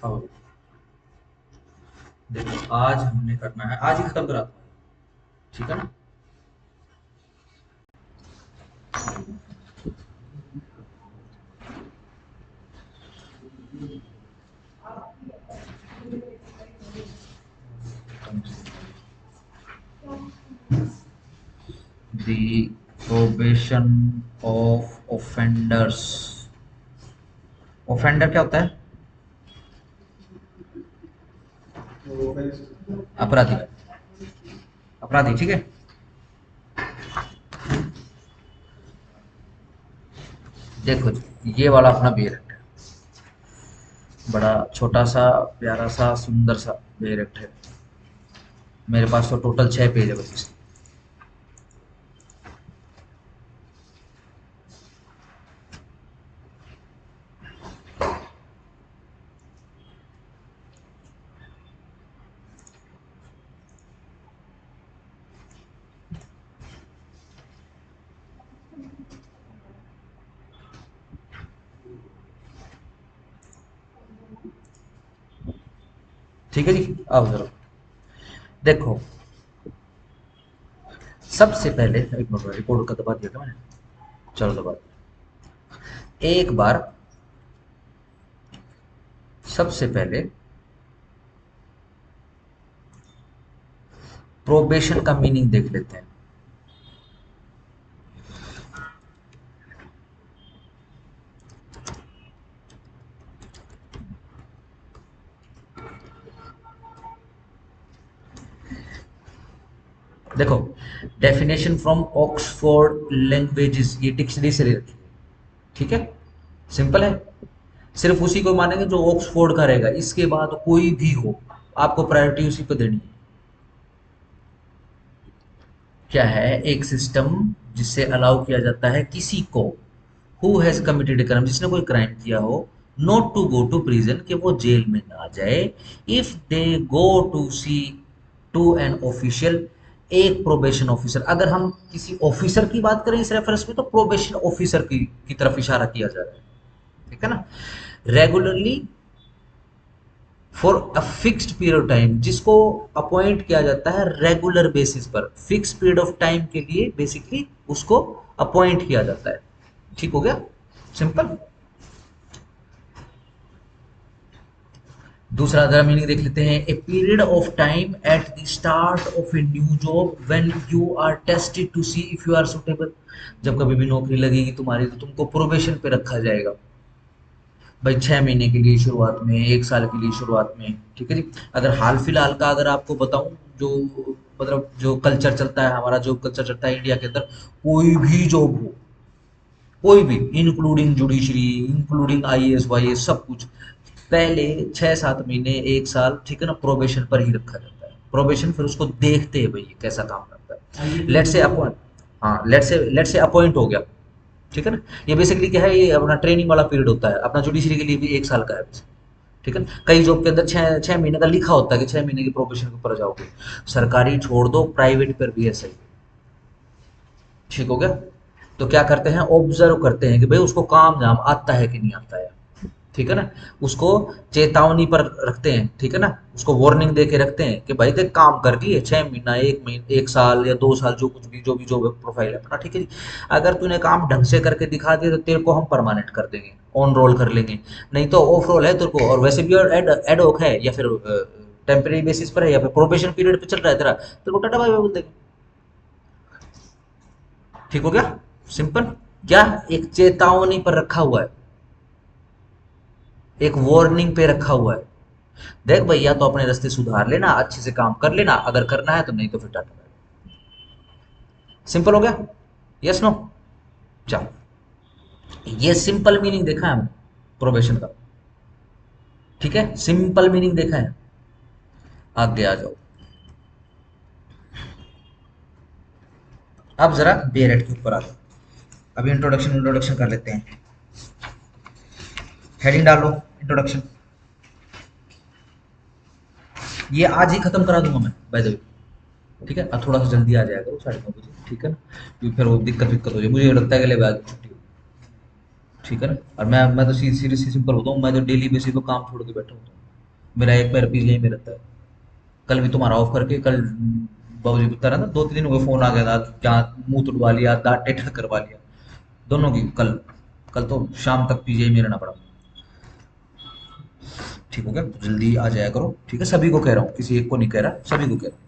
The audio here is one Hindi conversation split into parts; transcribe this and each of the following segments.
अब देखो, आज हमने करना है, आज ही खत्म करा दो, ठीक है ना। The probation of offenders। Offender क्या होता है? अपराधी। अपराधी, ठीक है। देखो जी, ये वाला अपना बेरेक्ट है, बड़ा छोटा सा प्यारा सा सुंदर सा बेरेक्ट है। मेरे पास तो टोटल 6 पेज है बस इसके। ठीक है जी, आओ जरा देखो। सबसे पहले एक मिनट, रिकॉर्ड का दबा दिया था मैंने, चलो दबा दिया। एक बार सबसे पहले प्रोबेशन का मीनिंग देख लेते हैं। देखो, डेफिनेशन फ्रॉम ऑक्सफोर्ड लैंग्वेजेस, ये डिक्शनरी से ले रखी है, ठीक है। सिंपल है, सिर्फ उसी को मानेंगे जो ऑक्सफोर्ड का रहेगा, इसके बाद कोई भी हो आपको प्रायोरिटी उसी पे देनी है। क्या है? एक सिस्टम जिससे अलाउ किया जाता है किसी को, हु हैज कमिटेड क्राइम, जिसने कोई क्राइम किया हो, not to go to prison, कि वो जेल में ना जाए, if they go to see to an official, एक प्रोबेशन ऑफिसर। अगर हम किसी ऑफिसर की बात करें इस रेफरेंस में, तो प्रोबेशन ऑफिसर की तरफ इशारा किया जा रहा है, ठीक है ना। Regularly for a fixed period of time, जिसको अपॉइंट किया जाता है रेगुलर बेसिस पर, फिक्स पीरियड ऑफ टाइम के लिए बेसिकली उसको अपॉइंट किया जाता है। ठीक हो गया, सिंपल। दूसरा जरा मीनिंग देख लेते हैं। A period of time at the start of a new job when you are tested to see if you are suitable. जब कभी भी नौकरी लगेगी तुम्हारी, तो तुमको प्रोबेशन पे रखा जाएगा भाई, 6 महीने के लिए शुरुआत में, 1 साल के लिए शुरुआत में, ठीक है जी। अगर हाल फिलहाल का अगर आपको बताऊं, जो मतलब जो कल्चर चलता है, हमारा जो कल्चर चलता है इंडिया के अंदर, कोई भी जॉब हो, कोई भी, including judiciary, including IAS YAS, सब कुछ पहले 6-7 महीने, 1 साल, ठीक है ना, प्रोबेशन पर ही रखा जाता है। प्रोबेशन, फिर उसको देखते हैं भाई ये कैसा काम करता है। लेट से अपॉइंट, हाँ, लेट से अपॉइंट हो गया, ठीक है ना। ये बेसिकली क्या है, ये अपना ट्रेनिंग वाला पीरियड होता है, अपना जुडिशरी के लिए भी 1 साल का है, ठीक है ना। कई जॉब के अंदर 6 6 महीने का लिखा होता है कि 6 महीने की प्रोबेशन के ऊपर जाओगे। सरकारी छोड़ दो, प्राइवेट पर भी ऐसा ही, ठीक हो गया। तो क्या करते हैं, ऑब्जर्व करते हैं कि भाई उसको काम धाम आता है कि नहीं आता है, ठीक है ना। उसको चेतावनी पर रखते हैं, ठीक है ना, उसको वार्निंग दे के रखते हैं कि भाई देख, काम कर लिए 6 महीना, 1 महीने, 1 साल या 2 साल, जो भी जो प्रोफाइल है अपना, ठीक है जी। अगर तूने काम ढंग से करके दिखा दिया, तो तेरे को हम परमानेंट कर देंगे, ऑन रोल कर लेंगे। नहीं तो ऑफ रोल है तेरे को, और वैसे भी एड होक है, या फिर टेम्परेरी बेसिस पर है, या फिर प्रोबेशन पीरियड पे चल रहा है तेरा, तेरे को टाटा बाय बाय बोल देंगे। ठीक हो गया, सिंपल। क्या? एक चेतावनी पर रखा हुआ है, एक वार्निंग पे रखा हुआ है। देख भैया, तो अपने रास्ते सुधार लेना, अच्छे से काम कर लेना, अगर करना है तो, नहीं तो फिर टाटा बाय। सिंपल हो गया, यस नो। चलो, ये सिंपल मीनिंग देखा है हमने प्रोबेशन का, ठीक है, सिंपल मीनिंग देखा है। आगे आ जाओ, अब जरा बेरेट के ऊपर आ जाओ। अभी इंट्रोडक्शन इंट्रोडक्शन कर लेते हैं। हेडिंग डालो, इंट्रोडक्शन। ये आज ही खत्म करा दूंगा मैं, बाय द वे, ठीक है। अब थोड़ा सा जल्दी आ जाएगा वो 9:30 बजे, ठीक है ना, क्योंकि फिर वो दिक्कत विक्कत हो जाए, मुझे लगता है कि अगले बाद छुट्टी होगी, ठीक है ना। और मैं तो सीरियसली सिंपल होता हूँ, मैं तो डेली बेसिस पे काम छोड़ के बैठा होता हूँ, मेरा एक पैर पीछे में रहता है। कल भी तुम्हारा ऑफ करके कल बाबूजी बता रहा था, 2-3 दिन हुए फोन आ गया था, जहाँ मुंह तुड़वा लिया, दांत टेढ़ा करवा लिया दोनों की। कल कल तो शाम तक पीछे में रहना पड़ा। ठीक हो गया, जल्दी आ जाया करो, ठीक है? सभी को कह रहा हूँ, किसी एक को नहीं कह रहा, सभी को कह रहा हूँ।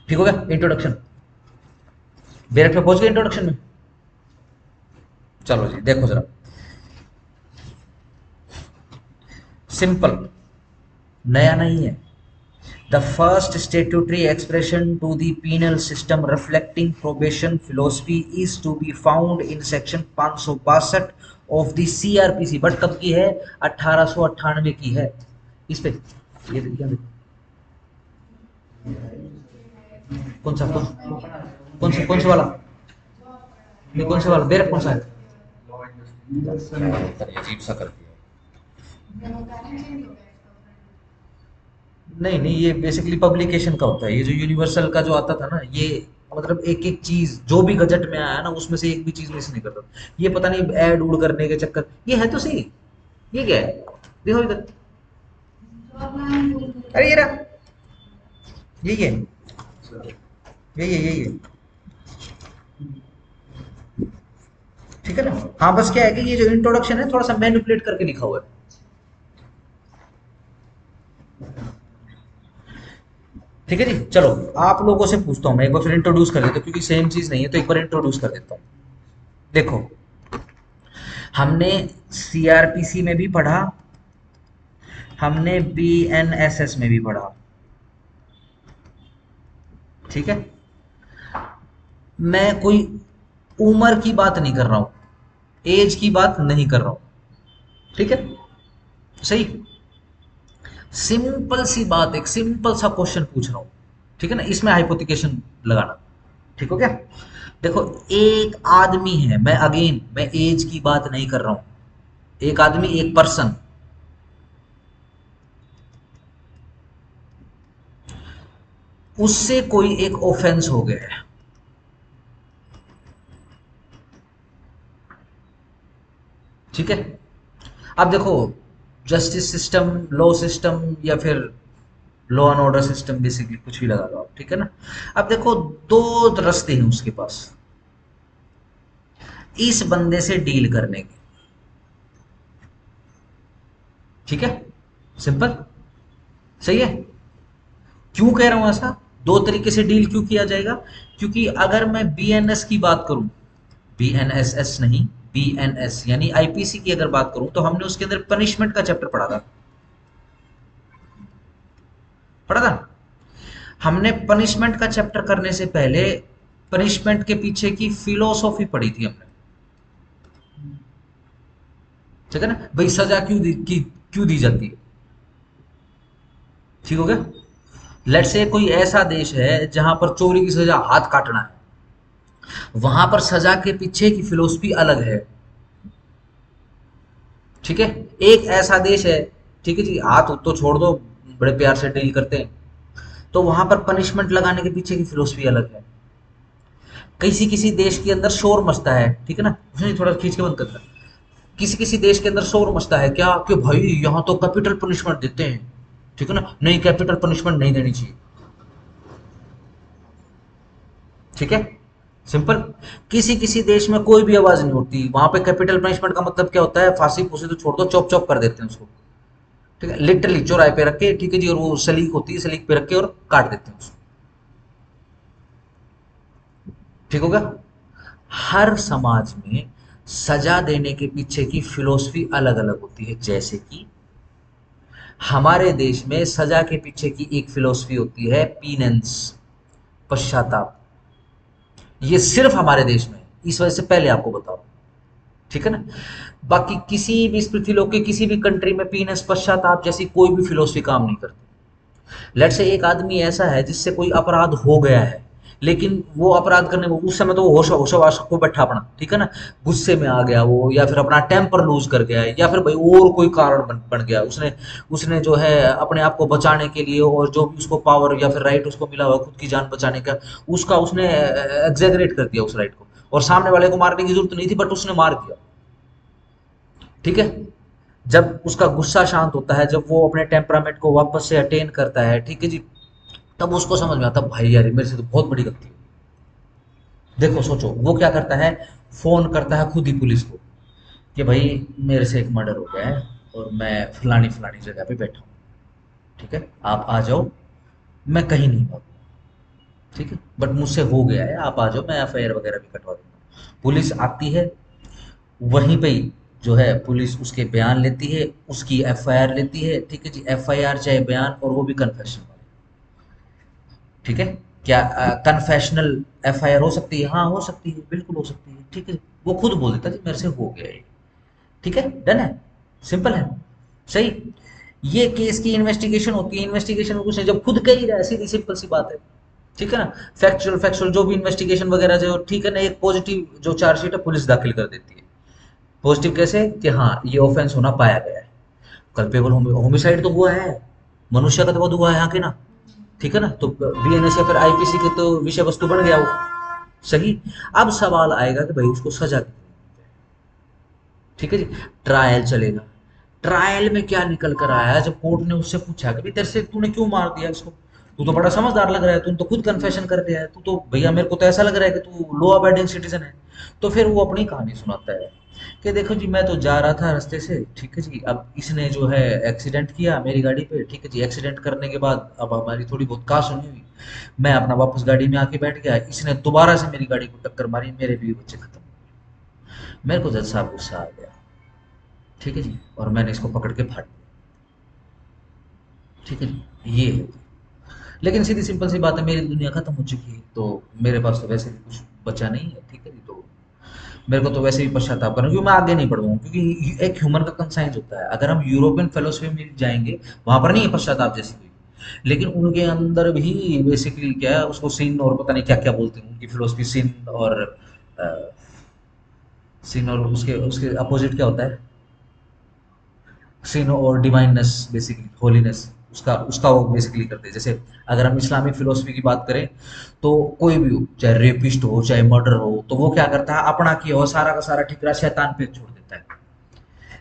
ठीक हो गया इंट्रोडक्शन? डायरेक्ट पे पहुंच गए इंट्रोडक्शन में? चलो जी देखो जरा, सिंपल, नया नहीं है। The first statutory expression to the penal system reflecting probation philosophy is to be found in section 562 of the CrPC. But कब की है? 1898 की है। इस पे ये देखिए, कौन सा कौन सा वाला? ये कौन सा वाला बेरक कौन सा है? अजीब सा कर दिया। नहीं नहीं, ये बेसिकली पब्लिकेशन का होता है। ये जो यूनिवर्सल का जो आता था ना, ये मतलब एक एक चीज जो भी गजट में आया ना, उसमें से एक भी चीज मिस नहीं करता। ये पता नहीं ऐड उड़ करने के चक्कर, ये है तो सही। ये क्या है? देखो इधर, अरे ये रहा, यही है, यही है। ठीक है ना? हाँ, बस क्या है कि ये जो इंट्रोडक्शन है थोड़ा सा मैनिपुलेट करके लिखा हुआ है। ठीक है जी, चलो आप लोगों से पूछता हूँ मैं एक बार, फिर इंट्रोड्यूस कर देता हूँ, क्योंकि सेम चीज नहीं है तो एक बार इंट्रोड्यूस कर देता हूँ। देखो, हमने सीआरपीसी में भी पढ़ा, हमने बीएनएसएस में भी पढ़ा। ठीक है? मैं कोई उम्र की बात नहीं कर रहा हूं, एज की बात नहीं कर रहा हूं। ठीक है? सही, सिंपल सी बात, एक सिंपल सा क्वेश्चन पूछ रहा हूं। ठीक है ना? इसमें हाइपोथिकेशन लगाना। ठीक हो गया? देखो, एक आदमी है, मैं अगेन मैं एज की बात नहीं कर रहा हूं, एक आदमी, एक पर्सन, उससे कोई एक ऑफेंस हो गया है। ठीक है? अब देखो, जस्टिस सिस्टम, लॉ सिस्टम, या फिर law and order system, basically कुछ भी लगा लो आप। ठीक है ना? अब देखो, दो रास्ते हैं उसके पास इस बंदे से डील करने के। ठीक है? सिंपल, सही है? क्यों कह रहा हूं ऐसा? दो तरीके से डील क्यों किया जाएगा? क्योंकि अगर मैं बीएनएस की बात करूं, बीएनएसएस नहीं, बीएनएस यानी आईपीसी की अगर बात करूं, तो हमने उसके अंदर पनिशमेंट का चैप्टर पढ़ा था। पढ़ा था? हमने पनिशमेंट का चैप्टर करने से पहले पनिशमेंट के पीछे की फिलोसॉफी पढ़ी थी हमने। ठीक है ना भाई? सजा क्यों दी जाती है? ठीक हो गया? लेट से कोई ऐसा देश है जहां पर चोरी की सजा हाथ काटना है, वहां पर सजा के पीछे की फिलोसफी अलग है। ठीक है? एक ऐसा देश है, ठीक है जी, हाथ तो छोड़ दो, बड़े प्यार से डील करते हैं, तो वहां पर पनिशमेंट लगाने के पीछे की फिलोसफी अलग है। किसी किसी देश के अंदर शोर मचता है, ठीक है ना, उसने थोड़ा खींच के बंद करता है। किसी किसी देश के अंदर शोर मचता है क्या, कि भाई यहाँ तो कैपिटल पनिशमेंट देते हैं। ठीक है ना? नहीं, कैपिटल पनिशमेंट नहीं देनी चाहिए। ठीक है? सिंपल। किसी किसी देश में कोई भी आवाज नहीं उठती, वहां पे कैपिटल पनिशमेंट का मतलब क्या होता है? फांसी फूसी तो छोड़ दो, चॉप चॉप कर देते हैं उसको। ठीक है? लिटरली चौराहे पे रख के, ठीक है जी, और वो सलीक होती है, सलीक पे रख के और काट देते हैं उसको। ठीक होगा? हर समाज में सजा देने के पीछे की फिलोसफी अलग अलग होती है। जैसे कि हमारे देश में सजा के पीछे की एक फिलोसफी होती है पीनेंस, पश्चाताप। ये सिर्फ हमारे देश में है, इस वजह से पहले आपको बता रहा हूं। ठीक है ना? बाकी किसी भी इस पृथ्वीलोक के किसी भी कंट्री में पीनेंस, पश्चाताप जैसी कोई भी फिलोसफी काम नहीं करती। लेट से एक आदमी ऐसा है जिससे कोई अपराध हो गया है, लेकिन वो अपराध करने को उस समय तो वो होशवास को बैठा अपना, ठीक है ना, गुस्से में आ गया वो, या फिर अपना टेम्पर लूज कर गया है, या फिर भाई और कोई कारण बन गया, उसने उसने जो है अपने आप को बचाने के लिए, और जो भी उसको पावर या फिर राइट उसको मिला हुआ खुद की जान बचाने का, उसका उसने एग्जेगरेट कर दिया उस राइट को, और सामने वाले को मारने की जरूरत नहीं थी, बट उसने मार दिया। ठीक है? जब उसका गुस्सा शांत होता है, जब वो अपने टेम्परामेंट को वापस से अटेन करता है, ठीक है जी, तब उसको समझ में आता है भाई यार मेरे से तो बहुत बड़ी गलती है। देखो सोचो वो क्या करता है, फोन करता है खुद ही पुलिस को कि भाई मेरे से एक मर्डर हो गया है और मैं फलानी फलानी जगह पे बैठा हूँ, ठीक है आप आ जाओ, मैं कहीं नहीं भागूंगा, ठीक है बट मुझसे हो गया है, आप आ जाओ, मैं एफआईआर वगैरह भी कटवा दूंगा। पुलिस आती है, वहीं पे ही जो है पुलिस उसके बयान लेती है, उसकी एफआईआर लेती है, ठीक है जी, एफआईआर चाहे बयान और वो भी कन्फेशन वाली, ठीक है। क्या कन्फेशनल एफआईआर हो सकती है? हाँ हो सकती है, बिल्कुल हो सकती है, ठीक है। वो खुद बोल देता है कि मेरे से हो गया है, ठीक है, डन है, सिंपल है, सही। ये केस की इन्वेस्टिगेशन होती है, इन्वेस्टिगेशन में कुछ नहीं, जब खुद कह ही रहा है, सीधी सिंपल सी बात है, ठीक है ना। फैक्चुअल फैक्चुअल जो भी इन्वेस्टिगेशन वगैरह जो, ठीक है ना, एक पॉजिटिव जो चार्जशीट है पुलिस दाखिल कर देती है। पॉजिटिव कैसे कि हाँ ये ऑफेंस होना पाया गया है, कल्पेबल होमिसाइड तो हुआ है, मनुष्य का तो बहुत हुआ है यहाँ के ना, ठीक है ना, तो बीएनएस या फिर आईपीसी के तो विषय वस्तु बन गया वो, सही। अब सवाल आएगा कि भाई उसको सजा कितनी, ठीक है जी, ट्रायल चलेगा। ट्रायल में क्या निकल कर आया जब कोर्ट ने उससे पूछा कि भाई तेरे से तूने क्यों मार दिया इसको, तू तो बड़ा समझदार लग रहा है, तूने तो खुद कन्फेशन कर दिया है, तू तो भैया मेरे को तो ऐसा लग रहा है कि तू लॉ अबाइडिंग सिटीजन है। तो फिर वो अपनी कहानी सुनाता है कि देखो जी मैं तो जा रहा था रास्ते से, ठीक है जी, अब इसने जो है एक्सीडेंट किया मेरी गाड़ी पे, ठीक है जी, एक्सीडेंट करने के बाद अब हमारी थोड़ी बहुत कहा-सुनी हुई, मैं अपना वापस गाड़ी में आके बैठ गया, इसने दोबारा से मेरी गाड़ी को टक्कर मारी, मेरे भी बच्चे खत्म हो गए। मेरे को जज साहब गुस्सा आ गया, ठीक है जी, और मैंने इसको पकड़ के फाड़ दिया, ठीक है जी, ये है। लेकिन सीधी सिंपल सी बात है, मेरी दुनिया खत्म हो चुकी है, तो मेरे पास तो वैसे भी कुछ बचा नहीं है, ठीक है जी, तो मेरे को तो वैसे भी पश्चाताप करना, क्योंकि मैं आगे नहीं बढ़ पाऊँ, क्योंकि एक ह्यूमन का कंसाइंस होता है, अगर हम यूरोपियन फेलोसफी में जाएंगे वहां पर नहीं है पश्चाताप जैसी कोई, लेकिन उनके अंदर भी बेसिकली क्या है, उसको सिन और पता नहीं क्या क्या बोलते हैं, उनकी फिलोसफी सिन और सिन और उसके उसके अपोजिट क्या होता है, सिन और डिवाइननेस, बेसिकली होलीनेस, उसका उसका वो बेसिकली करते हैं। जैसे अगर हम इस्लामिक फिलोसफी की बात करें, तो कोई भी हो, चाहे रेपिस्ट हो चाहे मर्डर हो, तो वो क्या करता है, अपना किया हो सारा का सारा ठिकरा शैतान पे छोड़ देता है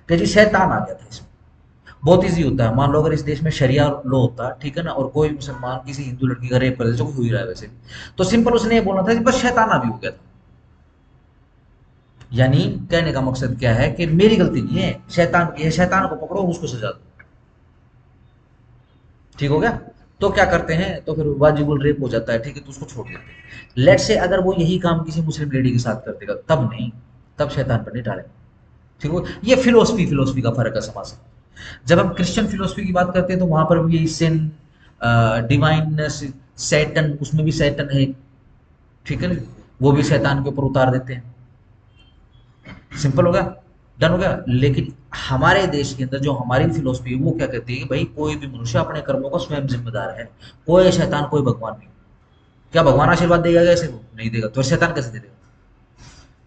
कि जी शैतान आ गया था इसमें। बहुत ईजी होता है, मान लो अगर इस देश में शरिया लॉ होता, ठीक है ना, और कोई मुसलमान किसी हिंदू लड़की का रेप कर दे, जो हो ही रहा है वैसे भी, तो सिंपल उसने ये बोलना था कि बस शैतान भी हो गया था। यानी कहने का मकसद क्या है कि मेरी गलती नहीं है, शैतान की है, शैतान को पकड़ो और उसको सजा दो, ठीक हो गया। तो क्या करते हैं, तो फिर वाजिबुल रेप हो जाता है, ठीक है, तो उसको छोड़ देते हैं। लेट से अगर वो यही काम किसी मुस्लिम लेडी के साथ कर देगा, तब नहीं, तब शैतान पर नहीं डालेंगे, ठीक हो। ये फिलोसफी फिलोसफी का फर्क है समाज से। जब हम क्रिश्चियन फिलोसफी की बात करते हैं तो वहां पर भी यही सिन, डिवाइननेस, सैटन, उसमें भी सैटन है, ठीक है ना, वो भी शैतान के ऊपर उतार देते हैं, सिंपल हो गया, डन हो गया। लेकिन हमारे देश के अंदर जो हमारी फिलोसफी है वो क्या कहती है कि भाई कोई भी मनुष्य अपने कर्मों का स्वयं जिम्मेदार है, कोई शैतान कोई भगवान नहीं। क्या भगवान आशीर्वाद देगा कैसे, को नहीं देगा, तो शैतान कैसे दे देगा,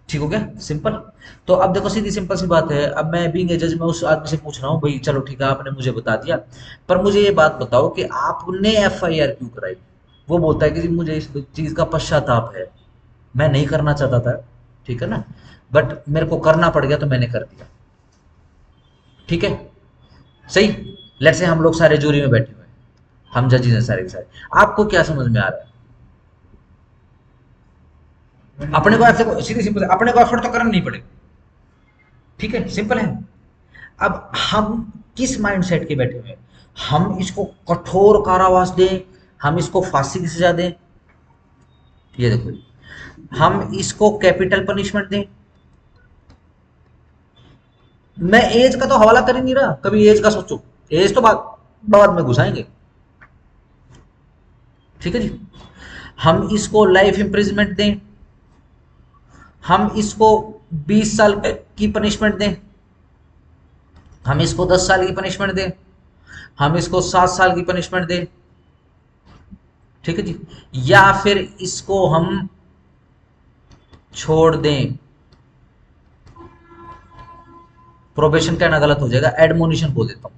ठीक हो गया, सिंपल। तो अब देखो सीधी सिंपल सी बात है, अब मैं बीइंग ए जज मैं उस आदमी से पूछ रहा हूँ, भाई चलो ठीक है आपने मुझे बता दिया, पर मुझे ये बात बताओ कि आपने एफआईआर क्यों कराई। वो बोलता है कि जी मुझे इस चीज का पश्चाताप है, मैं नहीं करना चाहता था, ठीक है ना, बट मेरे को करना पड़ गया तो मैंने कर दिया, ठीक है, सही। लेट्स से हम लोग सारे जूरी में बैठे हुए हैं, हम जजेस हैं सारे के सारे, आपको क्या समझ में आ रहा है, अपने को ऐसे सीधी सिंपल अपने को एफर्ट तो करना नहीं पड़ेगा, ठीक है, सिंपल है। अब हम किस माइंडसेट के बैठे हुए हैं, हम इसको कठोर कारावास दें, हम इसको फांसी की सजा दें, ये देखो, हम इसको कैपिटल पनिशमेंट दें। मैं एज का तो हवाला कर ही नहीं रहा, कभी एज का सोचो, एज तो बाद बाद में घुसाएंगे, ठीक है जी। हम इसको लाइफ इंप्रिजमेंट दें, हम इसको 20 साल की पनिशमेंट दें, हम इसको 10 साल की पनिशमेंट दें, हम इसको 7 साल की पनिशमेंट दें, ठीक है जी, या फिर इसको हम छोड़ दें। प्रोबेशन कहना गलत हो जाएगा, एडमोनिशन बोल देता हूं।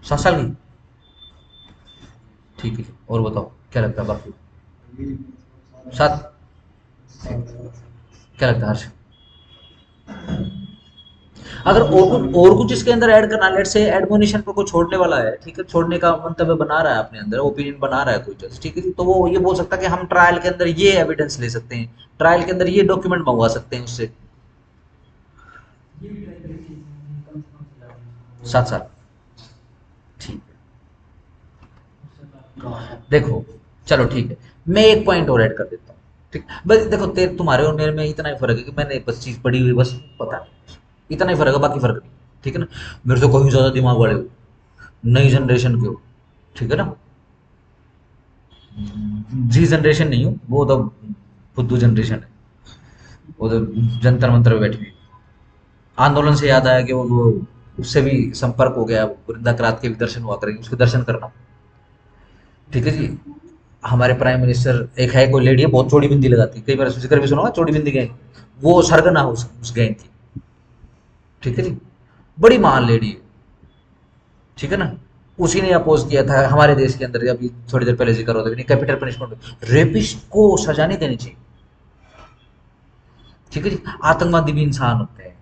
7 साल की, ठीक है, और बताओ क्या लगता है बाकी। सात। क्या लगता है हर्ष? अगर और कुछ इसके अंदर ऐड करना, लेट से एडमोनिशन पर कोई छोड़ने वाला है, ठीक है, छोड़ने का मंतव्य बना रहा है अपने अंदर, ओपिनियन बना रहा है कोई जज, ठीक है जी, तो वो ये बोल सकता है कि हम ट्रायल के अंदर ये एविडेंस ले सकते हैं, ट्रायल के अंदर ये डॉक्यूमेंट मंगवा सकते हैं उससे। 7 साल। ठीक है, देखो, चलो ठीक है, मैं एक पॉइंट और ऐड कर देता हूँ। ठीक, बस देखो, तुम्हारे और मेरे में इतना ही फर्क है कि मैंने बस चीज पढ़ी हुई, बस पता नहीं, इतना ही फर्क है, बाकी फर्क नहीं। ठीक है ना? मेरे से कोई ज्यादा दिमाग वाले हो, नई जनरेशन के हो, ठीक है ना? जी जनरेशन नहीं हूँ, वो तो फुद्दू जनरेशन है, वो तो जंतर मंतर पे बैठी हुई। आंदोलन से याद आया कि वो उससे भी संपर्क हो गया, वृंदा करात के भी दर्शन हुआ करेंगे, उसके दर्शन करना। ठीक है जी। हमारे प्राइम मिनिस्टर, एक है कोई लेडी है, बहुत चौड़ी बिंदी लगाती है, कई बार जिक्र भी सुना होगा, चौड़ी बिंदी गैंग, वो सरगना है उस गैंग की। ठीक है जी। बड़ी महान लेडी है, ठीक है ना? उसी ने अपोज किया था हमारे देश के अंदर, अभी थोड़ी देर पहले जिक्र होता है कैपिटल पनिशमेंट, रेपिस्ट को सजा नहीं देनी चाहिए। ठीक है जी। आतंकवादी भी इंसान होते हैं।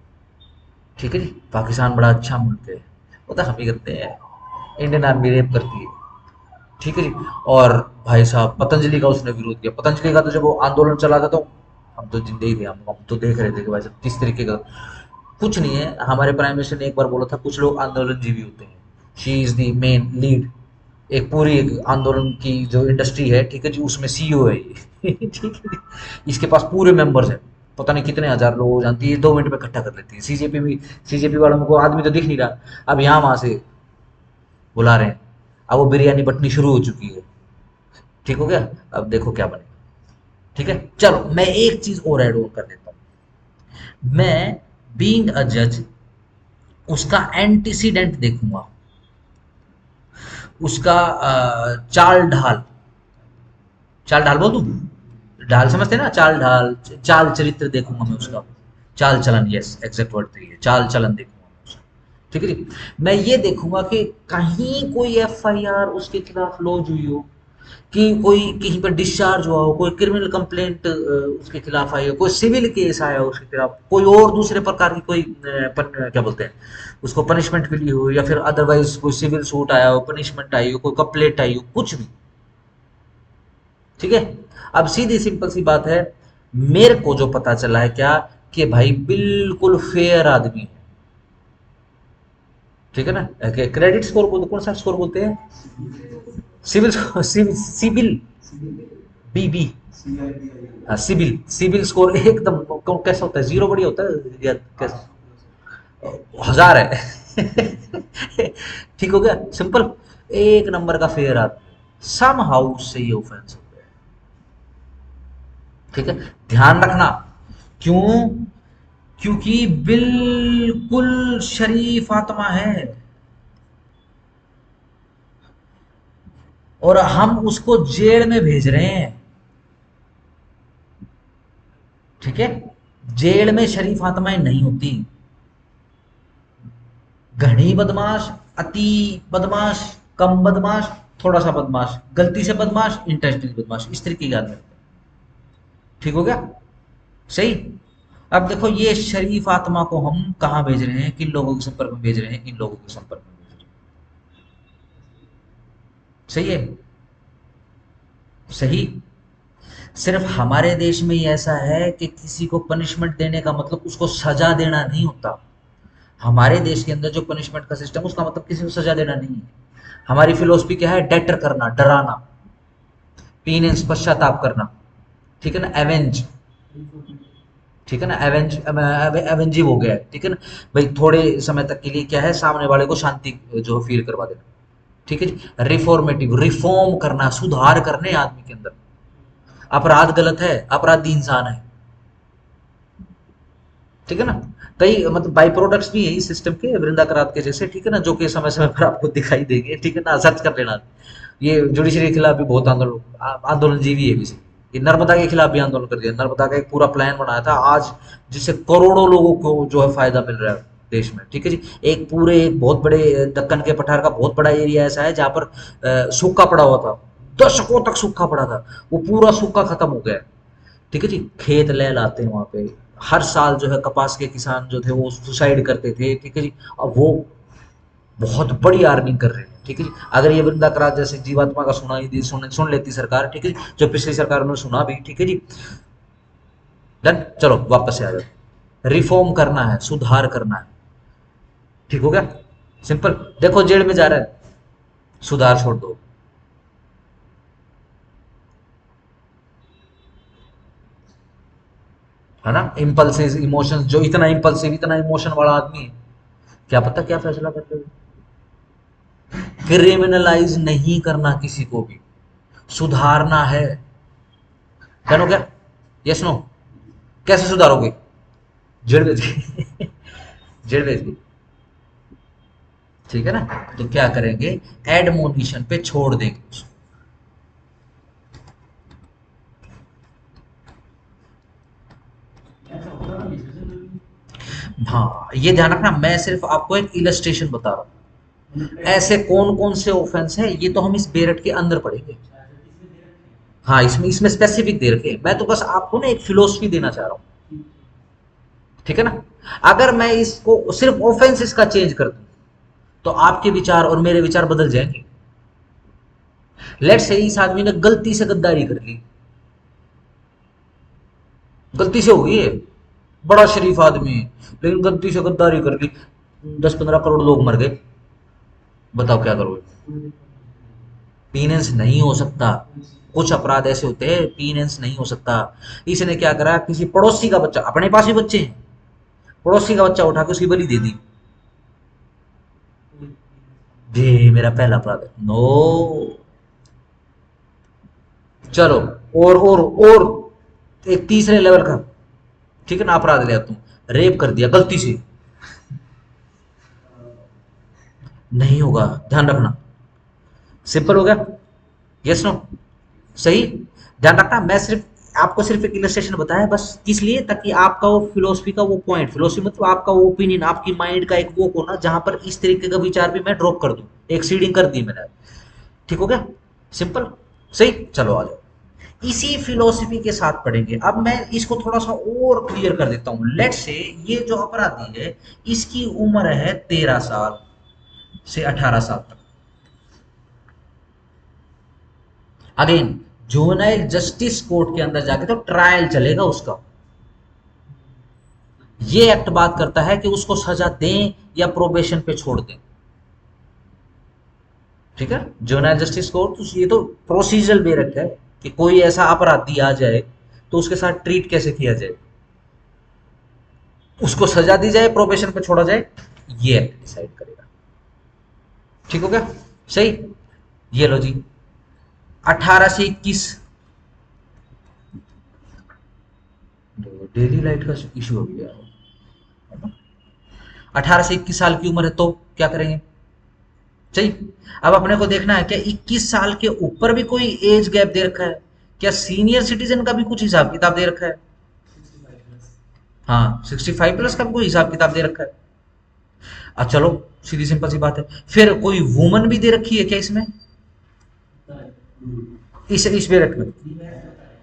ठीक है जी। पाकिस्तान बड़ा अच्छा मुल्क है, वो तो हम ही करते हैं, इंडियन आर्मी रेप करती है। ठीक है जी। और भाई साहब, पतंजलि का उसने विरोध किया, पतंजलि का तो जब वो आंदोलन चला था तो हम तो जिंदे ही थे, हम तो देख रहे थे कि भाई साहब किस तरीके का। कुछ नहीं है, हमारे प्राइम मिनिस्टर ने एक बार बोला था कुछ लोग आंदोलन जीवी होते हैं, she is the main lead, एक पूरी एक आंदोलन की जो इंडस्ट्री है, ठीक है जी, उसमें सीईओ है ये ठीक है जी। इसके पास पूरे मेंबर्स हैं, पता नहीं कितने हजार लोग हो जानती है, 2 मिनट में इकट्ठा कर लेती है। सीजेपी भी, सीजेपी वालों को आदमी तो दिख नहीं रहा, अब यहाँ वहां से बुला रहे हैं, अब वो बिरयानी बटनी शुरू हो चुकी है। ठीक हो गया, अब देखो क्या बनेगा। ठीक है, चलो मैं एक चीज और ऐड ऑन कर देता हूँ। मैं बीइंग अ जज उसका एंटीसीडेंट देखूंगा, उसका चाल ढाल, चाल ढाल बोल दूं, ढाल समझते हैं ना, चाल ढाल, चाल चरित्र देखूंगा मैं उसका, चाल चलन, यस एग्जैक्ट वर्ड तो ये है, चाल चलन देखूंगा मैं उसका। ठीक है जी। मैं ये देखूंगा कि कहीं कोई एफआईआर उसके खिलाफ लॉन्च हुई हो, कि कोई कहीं पर डिस्चार्ज हुआ हो, कोई क्रिमिनल कंप्लेंट उसके खिलाफ आई हो, कोई सिविल केस आया हो उसके खिलाफ, कोई और दूसरे प्रकार की कोई क्या बोलते हैं उसको, पनिशमेंट मिली हो, या फिर अदरवाइज कोई सिविल सूट आया हो, पनिशमेंट आई हो, कोई कंप्लेंट आई हो, कुछ भी। ठीक है। अब सीधी सिंपल सी बात है, मेरे को जो पता चला है क्या, कि भाई बिल्कुल फेयर आदमी है। ठीक है ना? क्रेडिट स्कोर बोलते, कौन सा स्कोर बोलते हैं? सिविल, सिविल सिविल, बी बी, हाँ सिविल, सिविल स्कोर एकदम कैसा होता है, जीरो बढ़िया होता है या कैसा? 1000 है ठीक हो गया, सिंपल, एक नंबर का फेयर आदमी, सम हाउ उससे ये ऑफेंस हो गया। ठीक है, ध्यान रखना, क्यों? क्योंकि बिल्कुल शरीफ आत्मा है, और हम उसको जेल में भेज रहे हैं। ठीक है, जेल में शरीफ आत्माएं नहीं होती, घनी बदमाश, अति बदमाश, कम बदमाश, थोड़ा सा बदमाश, गलती से बदमाश, इंटेंशनली बदमाश, इस तरीके के आदमी होते हैं। ठीक हो गया? सही। अब देखो, ये शरीफ आत्मा को हम कहाँ भेज रहे हैं, किन लोगों के संपर्क में भेज रहे हैं, इन लोगों के संपर्क में भेज रहे हैं। सही है? सही। सिर्फ हमारे देश में ही ऐसा है कि किसी को पनिशमेंट देने का मतलब उसको सजा देना नहीं होता। हमारे देश के अंदर जो पनिशमेंट का सिस्टम, उसका मतलब किसी को सजा देना नहीं है। हमारी फिलोसफी क्या है? डेटर करना, डराना, पीनेंस, पश्चाताप करना। ठीक है ना? एवेंज। ठीक है ना? एवेंज, एवेंजिव हो गया है। ठीक है ना? भाई थोड़े समय तक के लिए क्या है, सामने वाले को शांति जो फील करवा देना। ठीक है जी। रिफॉर्मेटिव, रिफॉर्म करना, सुधार करने आदमी के अंदर। अपराध गलत है, अपराधी इंसान है। ठीक है ना? कई मतलब बाई प्रोडक्ट्स भी है इस सिस्टम के, वृंदा करात के जैसे। ठीक है ना? जो कि समय समय पर आपको दिखाई देंगे। ठीक है ना? सर्च कर लेना। ये जुडिशरी के खिलाफ भी बहुत आंदोलन जीवी है भी। ये नर्मदा के खिलाफ भी आंदोलन कर दिया, नर्मदा का एक पूरा प्लान बनाया था आज, जिससे करोड़ों लोगों को जो है फायदा मिल रहा है देश में। ठीक है जी। एक पूरे, एक बहुत बड़े दक्कन के पठार का बहुत बड़ा एरिया ऐसा है जहाँ पर सूखा पड़ा हुआ था, दशकों तक सूखा पड़ा था, वो पूरा सूखा खत्म हो गया। ठीक है जी, खेत लहलाते हैं वहां पे। हर साल जो है कपास के किसान जो थे वो सुसाइड करते थे। ठीक है जी, अब वो बहुत बड़ी अर्निंग कर रहे हैं। ठीक है जी, अगर ये वृंदा करार जैसे जीवात्मा का सुन लेती सरकार, ठीक है जी, जो पिछली सरकार ने सुना भी, ठीक है जी, डन। चलो वापस से आ जाओ। रिफॉर्म करना है, सुधार करना है। ठीक हो गया, सिंपल। देखो जेल में जा रहा है, सुधार छोड़ दो। है ना, इम्पल्सिव इमोशंस, जो इतना इम्पल्सिव इतना इमोशन वाला आदमी है, क्या पता क्या फैसला कर ले। क्रिमिनलाइज नहीं करना किसी को भी, सुधारना है। डन हो गया, यस नो? कैसे सुधारोगे? जेल भेज के जेल भेज के, ठीक है ना। तो क्या करेंगे, एडमोनिशन पे छोड़ देंगे उसको। हाँ, ये ध्यान रखना, मैं सिर्फ आपको एक इलस्ट्रेशन बता रहा हूँ। ऐसे कौन कौन से ऑफेंस है ये तो हम इस बेरट के अंदर पढ़ेंगे। हाँ, इसमें इसमें स्पेसिफिक दे रखे हैं, मैं तो बस आपको ना एक फिलोसफी देना चाह रहा हूँ। ठीक है ना। अगर मैं इसको सिर्फ ऑफेंस इसका चेंज कर दूं तो आपके विचार और मेरे विचार बदल जाएंगे। लेट्स से इस आदमी ने गलती से गद्दारी कर ली, गलती से हो गई है, बड़ा शरीफ आदमी है, लेकिन गलती से गद्दारी कर ली, 10-15 करोड़ लोग मर गए। बताओ क्या करोगे? पीनेंस नहीं हो सकता। कुछ अपराध ऐसे होते हैं पीनेंस नहीं हो सकता। इसने क्या करा, किसी पड़ोसी का बच्चा, अपने पास ही बच्चे हैं, पड़ोसी का बच्चा उठा के उसकी बलि दे दी। ये मेरा पहला अपराध है, नो। चलो, और एक तीसरे लेवल का, ठीक है ना, अपराध लिया तुम, रेप कर दिया गलती से, नहीं होगा, ध्यान रखना। सिंपल हो गया, यस नो? सही। ध्यान रखना, मैं सिर्फ आपको सिर्फ एक इलस्ट्रेशन बताया, बस किस लिए, ताकि आपका वो फिलोसफी का वो पॉइंट, फिलोसफी मतलब आपका वो ओपिनियन, आपकी माइंड का एक वो कोना जहां पर इस तरीके का विचार भी मैं ड्रॉप कर दूं। एक सीडिंग कर दी मैंने। ठीक हो गया, सिंपल। सही, चलो आ जाओ। इसी फिलोसफी के साथ पढ़ेंगे। अब मैं इसको थोड़ा सा और क्लियर कर देता हूं। लेट से ये जो अपराधी है इसकी उम्र है 13 साल से 18 साल तक। अगेन, जुवेनाइल जस्टिस कोर्ट के अंदर जाके तो ट्रायल चलेगा उसका। ये एक्ट बात करता है कि उसको सजा दें या प्रोबेशन पे छोड़ दें। ठीक है, जुवेनाइल जस्टिस कोर्ट तो ये तो प्रोसीजरल बे रखा है कि कोई ऐसा अपराधी आ जाए तो उसके साथ ट्रीट कैसे किया जाए, उसको सजा दी जाए, प्रोबेशन पे छोड़ा जाए, ये एक्ट डिसाइड करेगा। ठीक हो गया, सही। ये लो जी, 18 से 21, डेली लाइट का इशू हो गया। 18 से 21 साल की उम्र है तो क्या करेंगे? सही। अब अपने को देखना है क्या 21 साल के ऊपर भी कोई एज गैप दे रखा है, क्या सीनियर सिटीजन का भी कुछ हिसाब किताब दे रखा है? हाँ, 65 प्लस का भी कोई हिसाब किताब दे रखा है। चलो, सीधी सिंपल सी बात है, फिर कोई वुमन भी दे रखी है क्या इसमें? इस बेरट में,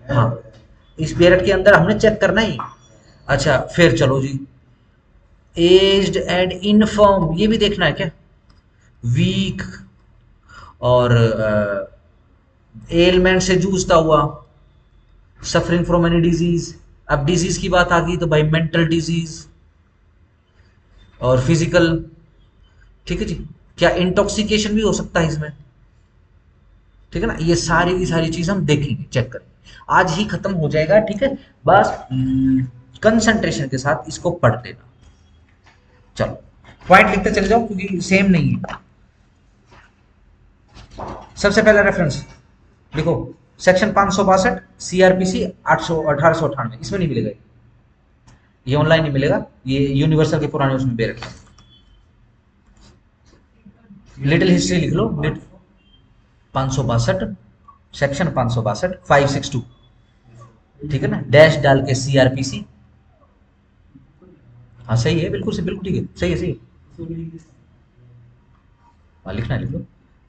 हाँ, इस बेरट के अंदर हमने चेक करना ही। अच्छा, फिर चलो जी, एज्ड एंड इनफर्म ये भी देखना है क्या? वीक और एलमेंट से जूझता हुआ, सफरिंग फ्रॉम एनी डिजीज। अब डिजीज की बात आ गई तो भाई मेंटल डिजीज और फिजिकल। ठीक है जी, क्या इंटॉक्सिकेशन भी हो सकता है इसमें? ठीक है ना, ये सारी की सारी चीज हम देखेंगे, चेक करेंगे। आज ही खत्म हो जाएगा, ठीक है। बस कंसंट्रेशन के साथ इसको पढ़ लेना। चलो, पॉइंट लिखते चले जाओ क्योंकि सेम नहीं है। सबसे पहला रेफरेंस लिखो, सेक्शन 562 सीआरपीसी 800 1898, इसमें नहीं मिलेगा ये ऑनलाइन नहीं मिलेगा, ये यूनिवर्सल के पुराने उसमें दे रखा है। लिटिल हिस्ट्री लिख लो, 562, सेक्शन 562 562, ठीक है ना, डैश डाल के सीआरपीसी। हाँ सही है, बिल्कुल से बिल्कुल ठीक है, सही है, सही है। हाँ लिखना है, लिख लो।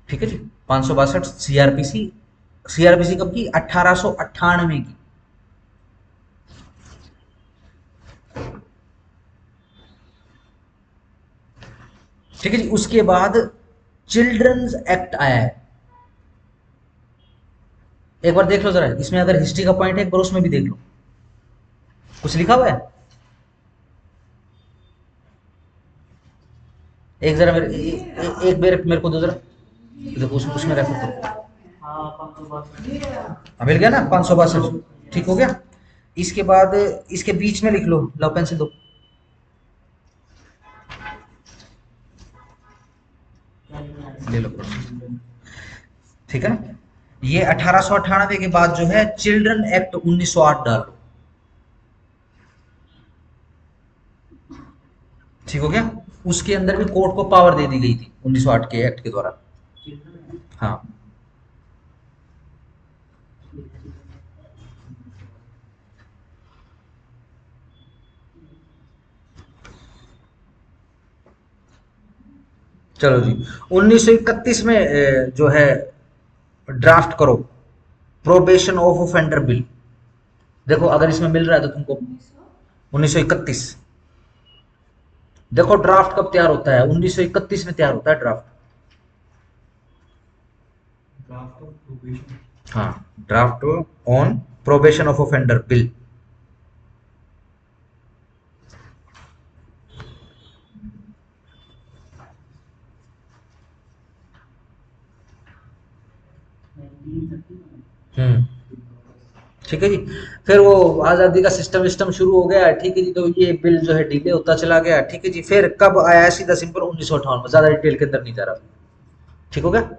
ठीक है जी, 562 सीआरपीसी सीआरपीसी कब की? 1898 की। ठीक है जी। उसके बाद चिल्ड्रंस एक्ट आया है। एक बार देख लो जरा, इसमें अगर हिस्ट्री का पॉइंट है एक बार उसमें भी देख लो, कुछ लिखा हुआ है? एक जरा मेरे एक मेरे को दो जरा, देखो उसमें रेफर करो। हाँ मिल गया ना, 562। ठीक हो गया। इसके बाद इसके बीच में लिख लो, लो पेंसिल दो। ले लो। ठीक है ना। ये 1898 के बाद जो है चिल्ड्रन एक्ट 1908 डालो। ठीक हो गया। उसके अंदर भी कोर्ट को पावर दे दी गई थी 1908 के एक्ट के द्वारा। हाँ। चलो जी। 1931 में जो है ड्राफ्ट करो प्रोबेशन ऑफ ऑफेंडर बिल। देखो अगर इसमें मिल रहा है तो तुमको 1931। देखो ड्राफ्ट कब तैयार होता है? 1931 में तैयार होता है ड्राफ्ट। हाँ, draft on probation of offender bill. Hmm. ठीक है जी। फिर वो आज़ादी का सिस्टम विस्टम शुरू हो गया। ठीक है जी। तो ये बिल जो है डिले होता चला गया। ठीक है जी। फिर कब आया? सीधा सिंपल 1958 में। ज्यादा डिटेल के अंदर नहीं जा रहा। ठीक हो गया।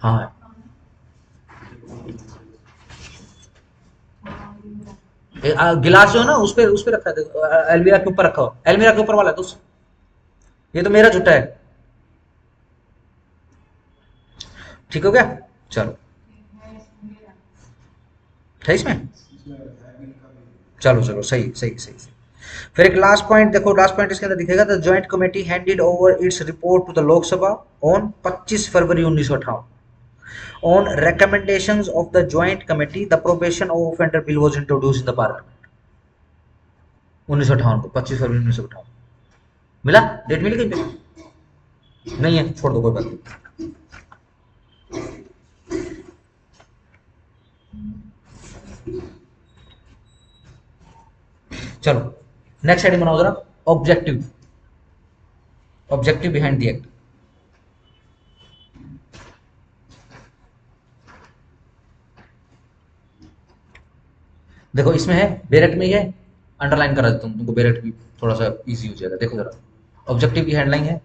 हाँ। गिलास जो है ना उस पे रखा है, एलमीरा के ऊपर रखा हो, एलमीरा के ऊपर वाला है दोस्त। ये तो मेरा जूता है। ठीक हो गया। चलो, है इसमें। चलो चलो, सही सही सही सही। फिर एक लास्ट पॉइंट देखो, लास्ट पॉइंट इसके अंदर दिखेगा, the joint committee handed over its report to the Lok Sabha on 25 February 1958। On recommendations of the joint committee the probation of offender bill was introduced in the parliament। 1958 को, 25 फरवरी 1958। मिला? डेट मिल गई पे? नहीं है, छोड़ दो, कोई बात नहीं। चलो नेक्स्ट हेडिंग बनाओ जरा। Objective, objective behind the act. देखो इसमें है, बेरेट में ही है, अंडरलाइन करा देता हूँ तुमको, बेरेट भी थोड़ा सा इजी हो जाएगा। देखो जरा, ऑब्जेक्टिव की हेडलाइन है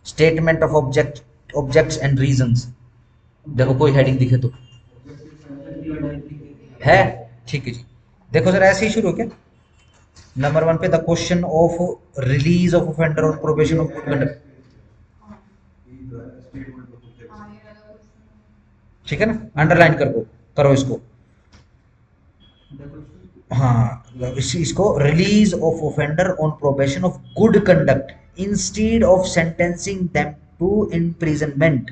statement of objects and reasons. देखो कोई हेडिंग दिखे तो है। ठीक है जी। देखो जरा, ऐसे ही शुरू हो क्या। नंबर 1 पे the question of release of offender और प्रोबेशन ऑफ गुड कंडक्ट। ठीक है ना, अंडरलाइन करो, करो इसको। हाँ, इसको release of offender on probation of good conduct instead of sentencing them to imprisonment.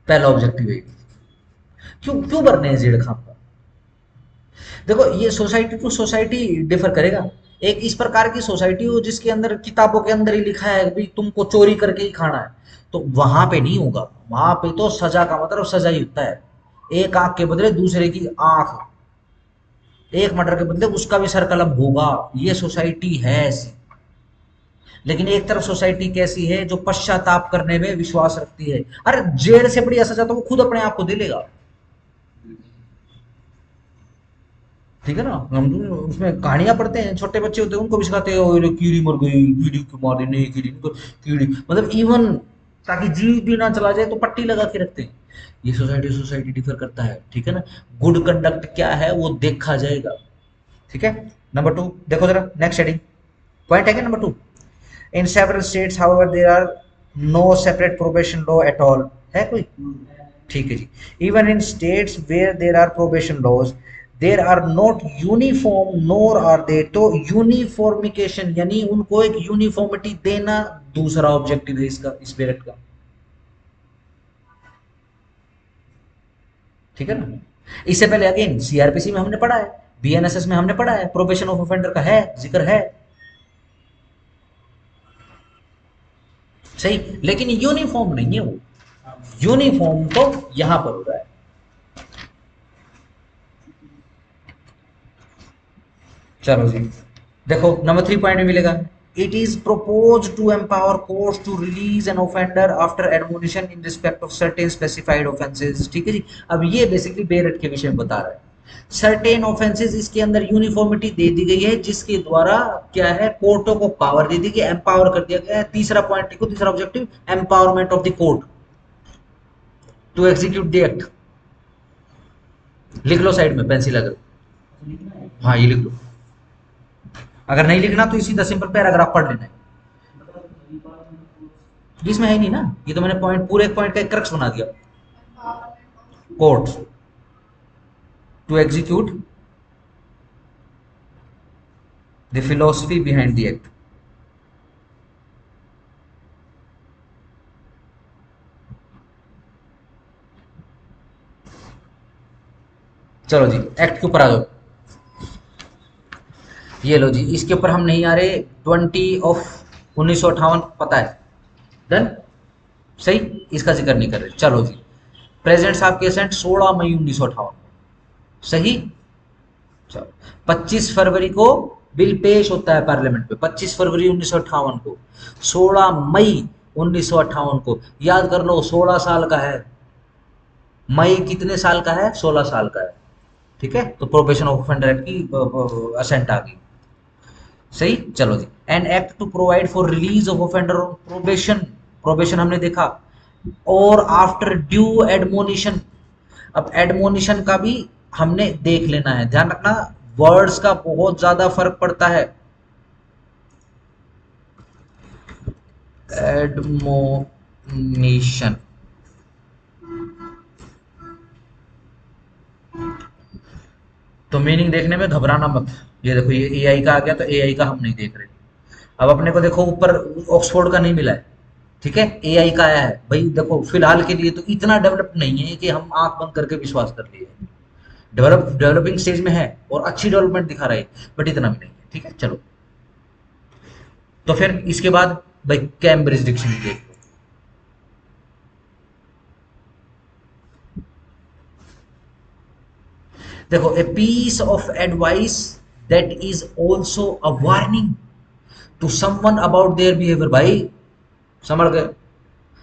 पहला ऑब्जेक्टिव है। क्यों क्यों भरने हैं जेड खाम का? देखो ये सोसाइटी टू सोसाइटी डिफर करेगा। एक इस प्रकार की सोसाइटी हो जिसके अंदर किताबों के अंदर ही लिखा है भाई तुमको चोरी करके ही खाना है, तो वहां पे नहीं होगा। वहां पे तो सजा का मतलब सजा ही होता है। एक आंख के बदले दूसरे की आंख, एक मर्डर के बदले उसका भी सर कलम होगा। ये सोसाइटी है ऐसी। लेकिन एक तरफ सोसाइटी कैसी है जो पश्चाताप करने में विश्वास रखती है। अरे जेल से बड़ी सजा तो वो खुद अपने आप को दे लेगा। ठीक है ना। हम तो उसमें कहानियां पढ़ते हैं, छोटे बच्चे होते हैं उनको भी सिखाते हैं, "ओए, कीड़ी मर गई, कीड़ी क्यों मारी, नहीं कीड़ी नहीं, कीड़ी मतलब इवन ताकि जीव भी ना चला जाए तो पट्टी लगा के रखते हैं। ये सोसाइटी सोसाइटी डिफर करता है। ठीक है ना। गुड कंडक्ट क्या है वो देखा जाएगा। ठीक है। नंबर 2 देखो जरा, नेक्स्ट हेडिंग पॉइंट है क्या number 2। In several states however there are no separate probation law at all. है कोई? ठीक है जी। Even in states where there are probation laws there are not uniform nor are they. तो यूनिफॉर्मिकेशन यानी उनको एक यूनिफॉर्मिटी देना दूसरा ऑब्जेक्टिव है इसका, इस पेरेट का। ठीक है ना। इससे पहले अगेन सीआरपीसी में हमने पढ़ा है, बीएनएसएस में हमने पढ़ा है, प्रोबेशन ऑफ ऑफेंडर का है जिक्र है, सही। लेकिन यूनिफॉर्म नहीं है वो, यूनिफॉर्म तो यहां पर हो रहा है। चलो जी, देखो नंबर 3 पॉइंट में मिलेगा, it is proposed to empower courts to release an offender after admonition in respect of certain specified offenses। ठीक है जी। अब ये बेसिकली बेरट के विषय में बता रहा है, सर्टेन ऑफेंसेस, इसके अंदर यूनिफॉर्मिटी दे दी गई है जिसके द्वारा क्या है, कोर्टों को पावर दे दी गई, एम्पावर कर दिया गया है। तीसरा पॉइंट लिखो, तीसरा objective, empowerment of the court to execute the act. लिख लो साइड में पेंसिल अगर, हाँ ये लिख लो, अगर नहीं लिखना तो इसी 10 सिंपल पैराग्राफ पढ़ लेना है, इसमें है नहीं ना, ये तो मैंने पॉइंट, पूरे एक पॉइंट का एक क्रक्स बना दिया। Court to execute the philosophy behind the act. चलो जी, एक्ट के ऊपर आ जाओ। ये लो जी, इसके ऊपर हम नहीं आ रहे, 20 ऑफ 1958 पता है, डन, सही, इसका जिक्र नहीं कर रहे। चलो जी, प्रेजेंट साहब के एसेंट 16 मई 1958, सही। चलो, 25 फरवरी को बिल पेश होता है पार्लियामेंट में, 25 फरवरी 1958 को, 16 मई 1958 को, याद कर लो 16 साल का है, मई कितने साल का है, 16 साल का है, ठीक है। तो प्रोबेशन ऑफ ऑफेंडर एक्ट की असेंट आ गई, सही। चलो जी, an act to provide for release of offender on probation, probation हमने देखा, और आफ्टर ड्यू एडमोनिशन। अब एडमोनिशन का भी हमने देख लेना है, ध्यान रखना, वर्ड्स का बहुत ज्यादा फर्क पड़ता है। एडमोनिशन, तो मीनिंग देखने में घबराना मत। ये देखो, ये एआई का आ गया, तो एआई का हम नहीं देख रहे। अब अपने को देखो ऊपर ऑक्सफोर्ड का नहीं मिला है, ठीक है, एआई का आया है भाई। देखो फिलहाल के लिए तो इतना डेवलप नहीं है कि हम आंख बंद करके विश्वास कर लिए, डेवलपिंग स्टेज में है और अच्छी डेवलपमेंट दिखा रहा है, बट इतना भी नहीं है, ठीक है। चलो, तो फिर इसके बाद भाई कैम्ब्रिज डिक्शनरी देख लो। देखो, a piece of advice that is also a warning to someone about their behaviour. भाई समझ गए,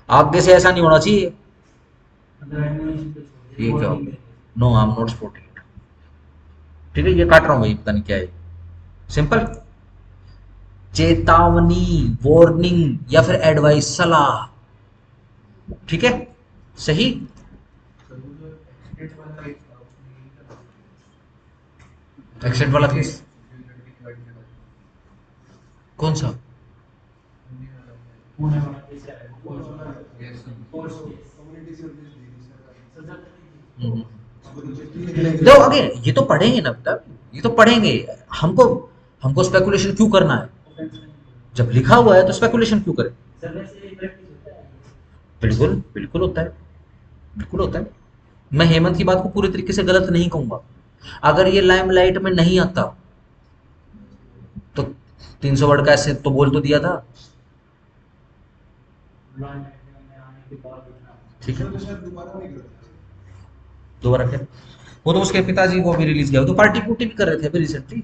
आगे से ऐसा नहीं होना चाहिए। ये क्या हो गया, no I am not supporting it, ठीक है, ये काट रहा हूँ भाई, पता नहीं क्या है, सिंपल चेतावनी, वार्निंग या फिर एडवाइस, सलाह, ठीक है, सही। एक्सेंट वाला केस कौन सा, लो आगे, ये तो पढ़ेंगे ना बेटा, ये तो पढ़ेंगे। हमको हमको स्पेकुलेशन क्यों करना है, जब लिखा हुआ है तो स्पेकुलेशन क्यों करें। बिल्कुल बिल्कुल होता है, बिल्कुल होता है। मैं हेमंत की बात को पूरी तरीके से गलत नहीं कहूंगा, अगर ये लाइमलाइट में नहीं आता तो 300 वर्ड का ऐसे तो बोल तो दिया था, ठीक है। दोबारा क्या, वो तो उसके पिताजी को भी रिलीज किया, वो तो पार्टी पुर्टी भी कर रहे थे अभी रिसेंटली,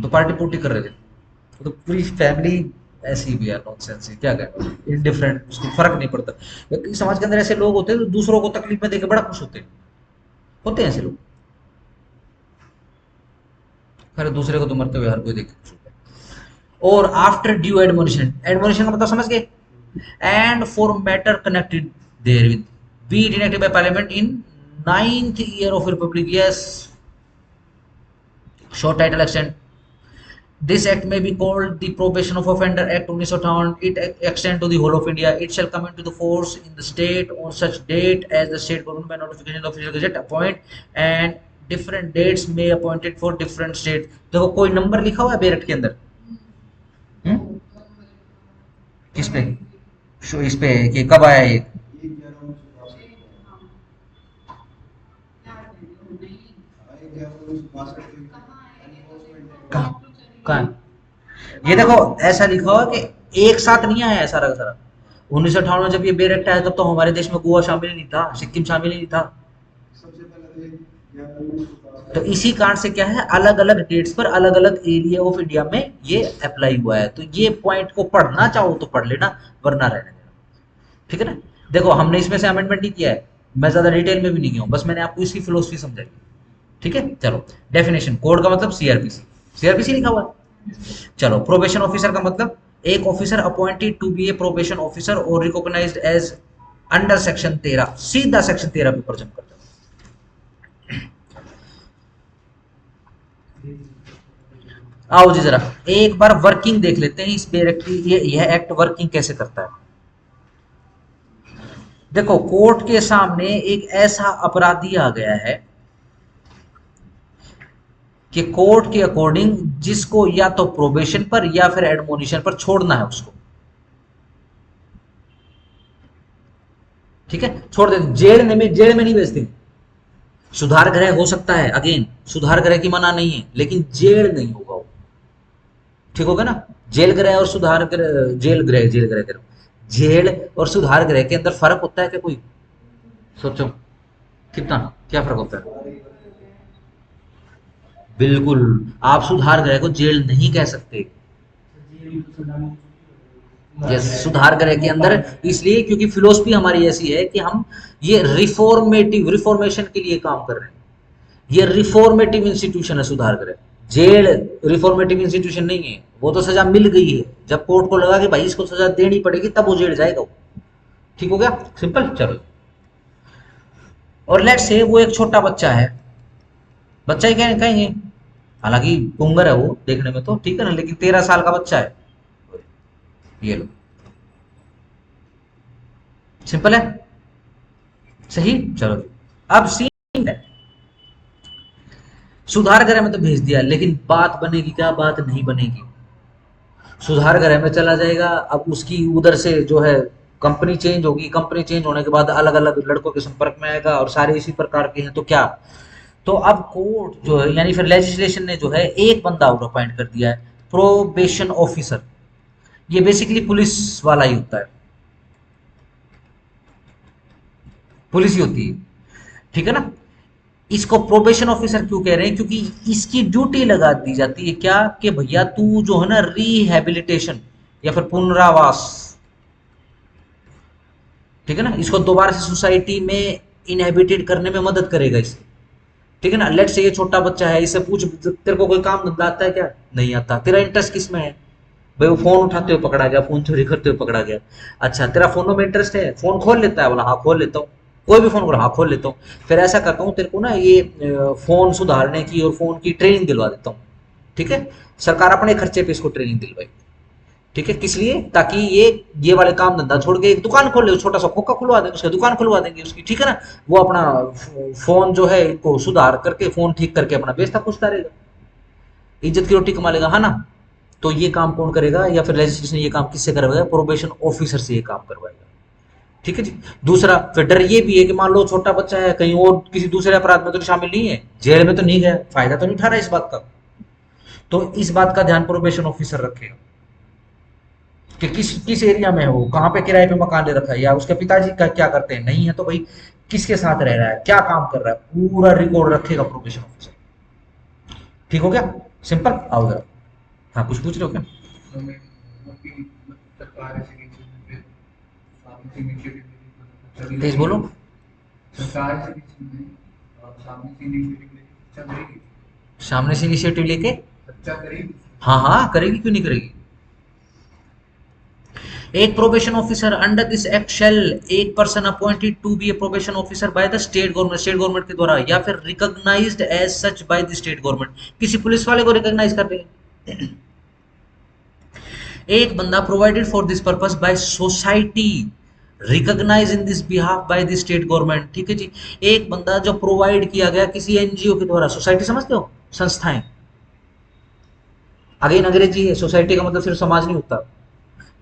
तो पार्टी पुर्टी कर रहे थे, वो तो पूरी फैमिली ऐसी भी है, नॉनसेंस है, क्या कहना, इनडिफरेंट, उसको फर्क नहीं पड़ता। क्योंकि समाज के अंदर ऐसे लोग होते हैं जो दूसरों को तकलीफ में देकर बड़ा खुश होते हैं ऐसे लोग। खैर दूसरे को तो मरते हुए हर कोई देख के खुश होता है। और आफ्टर ड्यू एडमोनिशन, एडमोनिशन का मतलब समझ गए, and for matter connected therewith, be it enacted by parliament in 9th year of republic, yes, short title extent. This act may be called the Probation of Offender Act 1958. It extends to the whole of India. It shall come into the force in the state on such date as the state government by notification of the official gazette appoint, and different dates may appointed for different states. देखो कोई नंबर लिखा हुआ है बेरट के अंदर, हम्म, किस पे, शो इस पे कि कब आया ये, कहाँ कहाँ है? ये देखो ऐसा लिखा हुआ है कि एक साथ नहीं आया है सारा का सारा। 1958 में जब ये बेर एक्ट आया तब तो हमारे देश में गोवा शामिल ही नहीं था, सिक्किम शामिल ही नहीं था। तो इसी कारण से क्या है, अलग अलग डेट्स पर अलग अलग एरिया ऑफ इंडिया में ये अप्लाई हुआ है। तो ये पॉइंट को पढ़ना चाहो तो पढ़ लेना, वरना रहने देना। ठीक है ना। देखो हमने इसमें से अमेंडमेंट नहीं किया है, मैं ज्यादा डिटेल में भी नहीं गया हूँ, बस मैंने आपको इसकी फिलोसफी समझाई। ठीक है चलो। डेफिनेशन, कोड का मतलब सीआरपीसी, सीआरपीसी लिखा हुआ है। चलो, प्रोबेशन ऑफिसर का मतलब एक officer appointed to be a probation officer और रिकॉग्नाइज्ड एज अंडर सेक्शन 13, सीधा सेक्शन 13 पे जंप करता है। आओ जी जरा एक बार वर्किंग देख लेते हैं इस बेर एक्ट की, यह एक्ट वर्किंग कैसे करता है। देखो कोर्ट के सामने एक ऐसा अपराधी आ गया है कि कोर्ट के अकॉर्डिंग जिसको या तो प्रोबेशन पर या फिर एडमोनिशन पर छोड़ना है उसको। ठीक है, छोड़ देते, जेल में नहीं भेजते। सुधार गृह हो सकता है, अगेन सुधार गृह की मना नहीं है, लेकिन जेल नहीं होगा वो। ठीक होगा ना। जेल गृह और सुधार गृह, जेल गृह करो, जेल और सुधार गृह के अंदर फर्क होता है क्या कोई? सोचो कितना, क्या फर्क होता है? बिल्कुल। आप सुधार गृह को जेल नहीं कह सकते। यस, सुधार गृह के अंदर इसलिए क्योंकि फिलोसफी हमारी ऐसी है कि हम ये रिफॉर्मेशन के लिए काम कर रहे हैं। ये रिफॉर्मेटिव इंस्टीट्यूशन है सुधार गृह। जेल रिफॉर्मेटिव इंस्टीट्यूशन नहीं है, वो तो सजा मिल गई है, जब कोर्ट को लगा कि भाई इसको सजा देनी पड़ेगी तब वो जेल जाएगा वो। ठीक हो गया, सिंपल। चलो, और लेट्स से वो एक छोटा बच्चा है, बच्चा ही कहेंगे, हालांकि पुंगर है वो देखने में तो, ठीक है ना, लेकिन 13 साल का बच्चा है। ये लो, सिंपल है, सही। चलो अब सीन है, सुधार गृह में तो भेज दिया, लेकिन बात बनेगी क्या, बात नहीं बनेगी। सुधार गृह में चला जाएगा, अब उसकी उधर से जो है कंपनी चेंज होगी, कंपनी चेंज होने के बाद अलग अलग लड़कों के संपर्क में आएगा और सारे इसी प्रकार के हैं, तो क्या, तो अब कोर्ट जो है यानी फिर लेजिस्लेशन ने जो है एक बंदा और अपॉइंट कर दिया है, प्रोबेशन ऑफिसर। ये बेसिकली पुलिस वाला ही होता है, पुलिस ही होती है। ठीक है ना। इसको प्रोबेशन ऑफिसर क्यों कह रहे हैं, क्योंकि इसकी ड्यूटी लगा दी जाती है क्या, कि भैया तू जो है ना रिहेबिलिटेशन या फिर पुनरावास, ठीक है ना, इसको दोबारा से सोसाइटी में इनहेबिटेड करने में मदद करेगा इसे। ठीक है ना। लेट से ये छोटा बच्चा है, इससे पूछ तेरे को कोई काम धंधा आता है क्या, नहीं आता, तेरा इंटरेस्ट किस में है, भाई वो फोन उठाते हुए पकड़ा गया, फोन चोरी करते हुए पकड़ा गया, अच्छा तेरा फोनों में इंटरेस्ट है, फोन खोल लेता है, बोला हाँ खोल लेता हूँ, कोई भी फोन बोला हाँ खोल लेता हूँ, फिर ऐसा करता हूँ तेरे को ना ये फोन सुधारने की और फोन की ट्रेनिंग दिलवा देता हूँ। ठीक है, सरकार अपने खर्चे पे इसको ट्रेनिंग दिलवाई। ठीक है, किस लिए, ताकि ये वाले काम धंधा छोड़ के एक दुकान खोल ले, छोटा सा खोखा खुलवा देंगे उसका, दुकान खुलवा देंगे उसकी। ठीक है ना, वो अपना फोन जो है इनको सुधार करके, फोन ठीक करके अपना बेचता कुछता रहेगा, इज्जत की रोटी कमा लेगा, है ना। तो ये काम कौन करेगा, या फिर लेजिस्लेशन ये काम किससे करवाएगा, प्रोबेशन ऑफिसर से ये काम करवाएगा। ठीक है जी। दूसरा फिर डर ये भी है कि मान लो छोटा बच्चा है, कहीं और किसी दूसरे अपराध में तो शामिल नहीं है, जेल में तो नहीं गया, फायदा तो नहीं उठा रहा इस बात का, तो इस बात का ध्यान प्रोबेशन ऑफिसर रखेगा कि किस किस एरिया में है वो, कहाँ पे किराए पे मकान ले रखा है, या उसके पिताजी का क्या करते हैं, नहीं है तो भाई किसके साथ रह रहा है, क्या काम कर रहा है, पूरा रिकॉर्ड रखेगा प्रोबेशन ऑफिसर। ठीक हो गया, सिंपल। आओ जरा, हाँ कुछ पूछ रहे हो क्या? तेज बोलो। सामने से इनिशिएटिव लेके, हाँ हाँ करेगी, क्यों नहीं करेगी। एक probation officer under this act shall, एक person appointed to be a probation officer by the state government के द्वारा, या फिर recognised as such by the state government, किसी पुलिस वाले को रिकॉग्नाइज कर देंगे। एक बंदा provided for this purpose by society, recognise in this behalf by the state government. ठीक है जी, एक बंदा जो प्रोवाइड किया गया किसी एनजीओ के द्वारा, सोसाइटी समझते हो, संस्थाएं, अगेन अंग्रेजी है, सोसाइटी का मतलब सिर्फ समाज नहीं होता,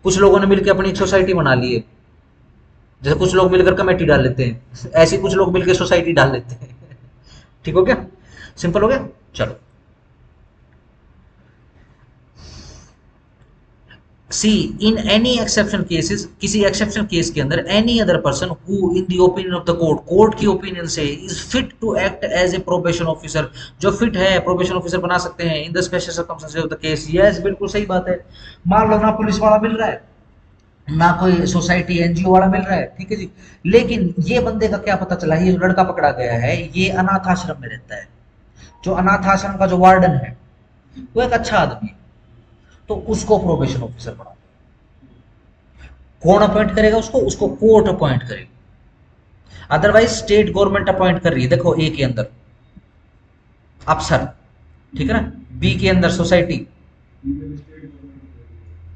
कुछ लोगों ने मिलकर अपनी एक सोसाइटी बना ली है, जैसे कुछ लोग मिलकर कमेटी डाल लेते हैं, ऐसे कुछ लोग मिलकर सोसाइटी डाल लेते हैं। ठीक हो गया। सिंपल हो गया। चलो see in any exception cases, किसी एक्सेप्शन केस के अंदर any other person who in the opinion of the court, court की ओपिनियन से is fit to act as a probation officer, जो फिट है प्रोबेशन ऑफिसर बना सकते हैं in the special circumstances of the case. Yes बिल्कुल सही बात है। मान लो ना पुलिस वाला मिल रहा है, ना कोई सोसाइटी एनजीओ वाला मिल रहा है, ठीक है जी, लेकिन ये बंदे का क्या पता चला, ये जो लड़का पकड़ा गया है ये अनाथ आश्रम में रहता है, जो अनाथ आश्रम का जो वार्डन है वो एक अच्छा आदमी है, तो उसको प्रोबेशन ऑफिसर बना। कौन अपॉइंट करेगा उसको, उसको कोर्ट अपॉइंट करेगी, अदरवाइज स्टेट गवर्नमेंट अपॉइंट कर रही है। देखो ए के अंदर अफसर, ठीक है ना, बी के अंदर सोसाइटी,